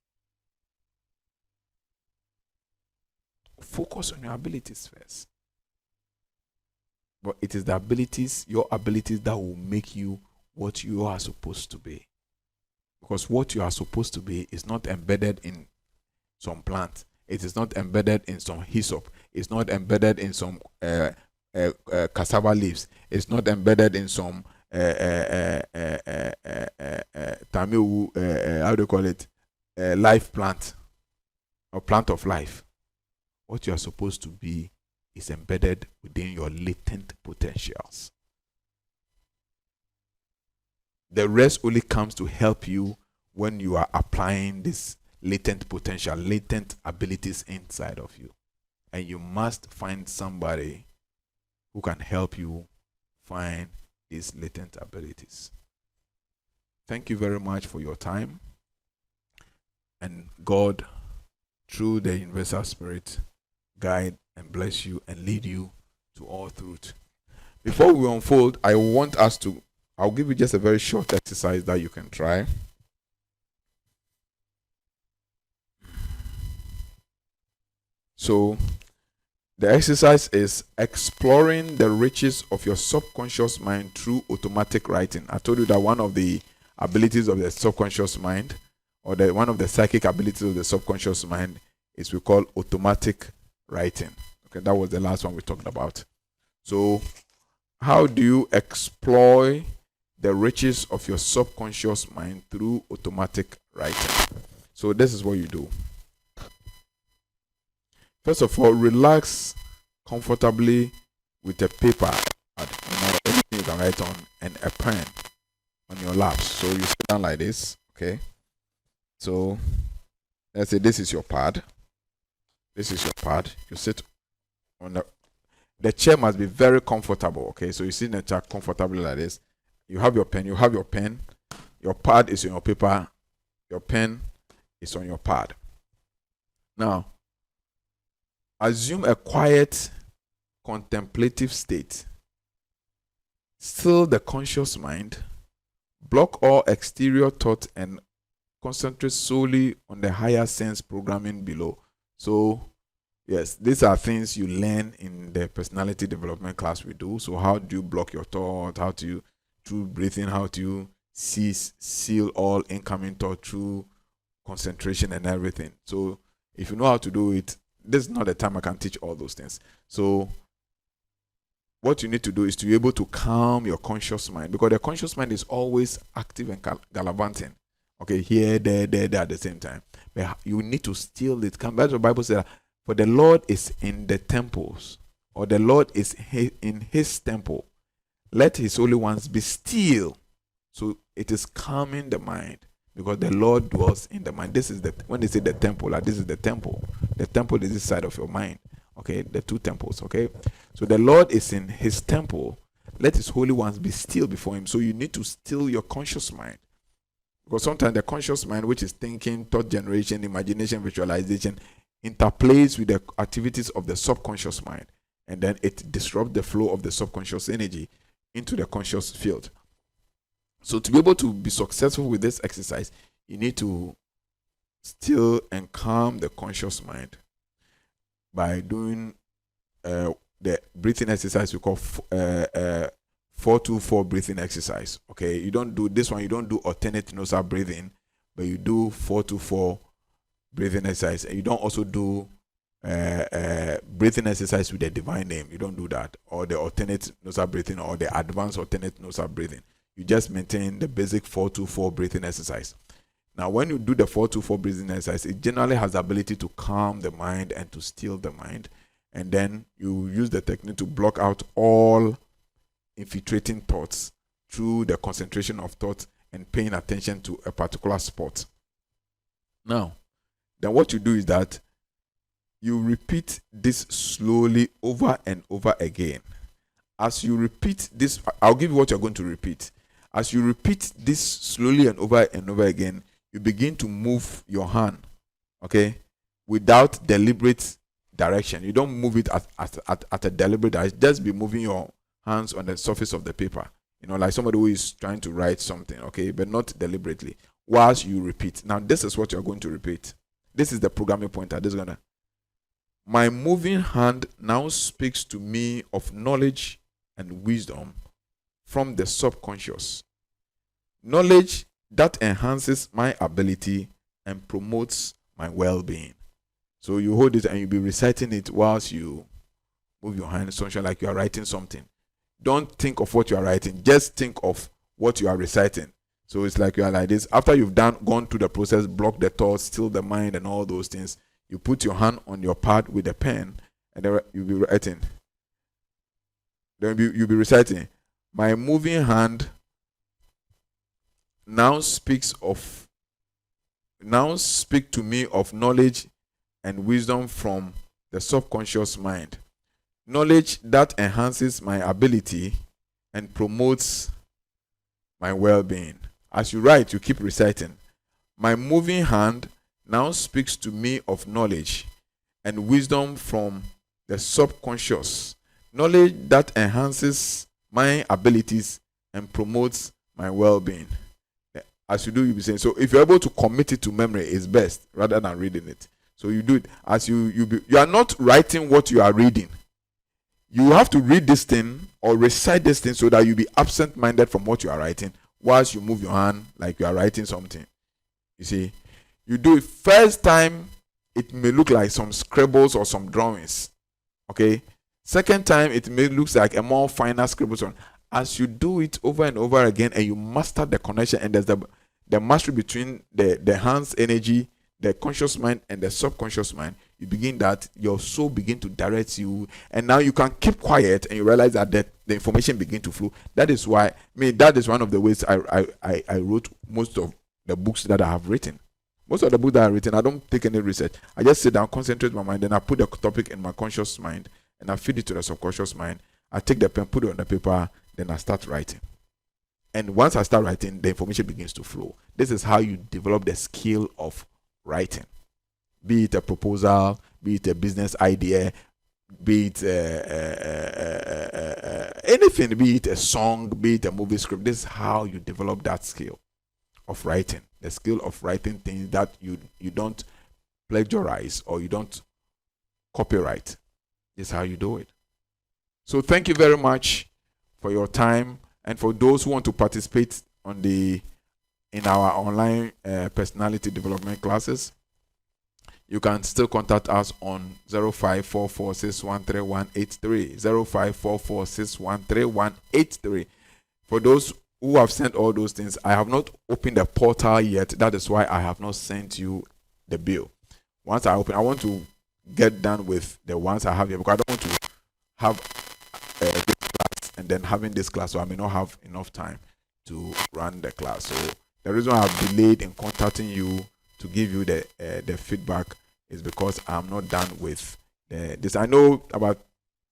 Focus on your abilities first. But it is the abilities, your abilities, that will make you what you are supposed to be. Because what you are supposed to be is not embedded in some plant. It is not embedded in some hyssop. It's not embedded in some cassava leaves. It's not embedded in some tamiu, how do you call it? Life plant or plant of life. What you are supposed to be is embedded within your latent potentials. The rest only comes to help you when you are applying this latent potential, latent abilities inside of you. And you must find somebody who can help you find these latent abilities. Thank you very much for your time. And God, through the universal spirit, guide and bless you and lead you to all truth. Before we unfold, I'll give you just a very short exercise that you can try. So, the exercise is exploring the riches of your subconscious mind through automatic writing. I told you that one of the abilities of the subconscious mind, or one of the psychic abilities of the subconscious mind, is we call automatic writing. Okay, that was the last one we talked about. So, how do you exploit the riches of your subconscious mind through automatic writing? So, this is what you do. First of all, relax comfortably with a paper, anything you can write on, and a pen on your lap. So you sit down like this, okay? So let's say this is your pad. This is your pad. You sit on the chair must be very comfortable, okay? So you sit in the chair comfortably like this. You have your pen. Your pad is on your paper. Your pen is on your pad. Now, assume a quiet, contemplative state. Still the conscious mind. Block all exterior thought and concentrate solely on the higher sense programming below. So, yes, these are things you learn in the personality development class we do. So, how do you block your thought? How do you, through breathing, how do you seal all incoming thought through concentration and everything? So, if you know how to do it, this is not the time I can teach all those things. So what you need to do is to be able to calm your conscious mind, because the conscious mind is always active and gallivanting. Okay, here, there at the same time. But you need to still it. That's what the Bible says. For the Lord is in the temples, or the Lord is in his temple. Let his holy ones be still. So it is calming the mind, because the Lord dwells in the mind. This is when they say the temple, like this is the temple. The temple is this side of your mind. Okay, the two temples. Okay, so the Lord is in his temple. Let his holy ones be still before him. So you need to still your conscious mind, because sometimes the conscious mind, which is thinking, thought generation, imagination, visualization, interplays with the activities of the subconscious mind, and then it disrupts the flow of the subconscious energy into the conscious field. So to be able to be successful with this exercise, you need to still and calm the conscious mind by doing the breathing exercise we call 4-2-4 breathing exercise. Okay, you don't do this one, you don't do alternate nasal breathing, but you do 4-2-4 breathing exercise. And you don't also do breathing exercise with the divine name. You don't do that, or the alternate nasal breathing, or the advanced alternate nasal breathing. You just maintain the basic 4-2-4 breathing exercise. Now, when you do the 4-2-4 breathing exercise, it generally has the ability to calm the mind and to still the mind. And then you use the technique to block out all infiltrating thoughts through the concentration of thought and paying attention to a particular spot. Now, then what you do is that you repeat this slowly over and over again. As you repeat this, I'll give you what you're going to repeat. As you repeat this slowly and over again, you begin to move your hand, okay, without deliberate direction. You don't move it at a deliberate direction. Just be moving your hands on the surface of the paper, like somebody who is trying to write something, okay, but not deliberately, whilst you repeat. Now, this is what you're going to repeat. This is the programming pointer. This is gonna. My moving hand now speaks to me of knowledge and wisdom from the subconscious. Knowledge that enhances my ability and promotes my well-being. So you hold it and you'll be reciting it whilst you move your hand, something like you are writing something. Don't think of what you are writing. Just think of what you are reciting. So it's like you are like this. After you've gone through the process, block the thoughts, still the mind, and all those things, you put your hand on your pad with a pen, and then you'll be writing. Then you'll be reciting. My moving hand now speak to me of knowledge and wisdom from the subconscious mind. Knowledge that enhances my ability and promotes my well-being. As you write, you keep reciting. My moving hand now speaks to me of knowledge and wisdom from the subconscious. Knowledge that enhances my abilities and promotes my well-being. As you do, you'll be saying, so if you're able to commit it to memory, it's best rather than reading it. So you do it as you are not writing what you are reading. You have to read this thing or recite this thing so that you be absent-minded from what you are writing whilst you move your hand like you are writing something. You see, you do it first time, it may look like some scribbles or some drawings. Okay? Second time, it may look like a more finer scribbles. As you do it over and over again and you master the connection, and there's the mastery between the hand's energy, the conscious mind and the subconscious mind, you begin that your soul begin to direct you, and now you can keep quiet and you realize that the information begin to flow. That is why, that is one of the ways I wrote most of the books that I have written. Most of the books that I have written, I don't take any research. I just sit down, concentrate my mind, then I put the topic in my conscious mind and I feed it to the subconscious mind. I take the pen, put it on the paper, then I start writing. And once I start writing, the information begins to flow. This is how you develop the skill of writing. Be it a proposal, be it a business idea, be it anything, be it a song, be it a movie script. This is how you develop that skill of writing. The skill of writing things that you don't plagiarize or you don't copyright. This is how you do it. So thank you very much for your time, and for those who want to participate in our online personality development classes, you can still contact us on 0544613183, 0544613183. For those who have sent all those things, I have not opened the portal yet. That is why I have not sent you the bill. Once I open, I want to get done with the ones I have here, because I don't want to have this class and then having this class, so I may not have enough time to run the class. So the reason I have delayed in contacting you to give you the feedback is because I'm not done with this. I know about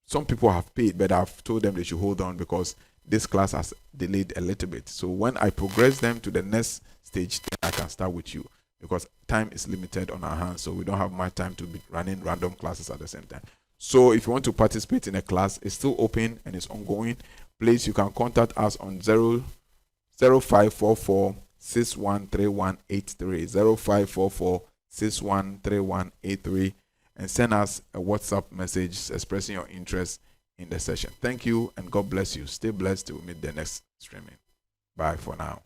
some people have paid, but I've told them they should hold on because this class has delayed a little bit. So when I progress them to the next stage, then I can start with you, because time is limited on our hands, so we don't have much time to be running random classes at the same time. So if you want to participate in a class, it's still open and it's ongoing. Please, you can contact us on 0544 613183, 0544 613183 and send us a WhatsApp message expressing your interest in the session. Thank you and God bless you. Stay blessed till we meet the next streaming. Bye for now.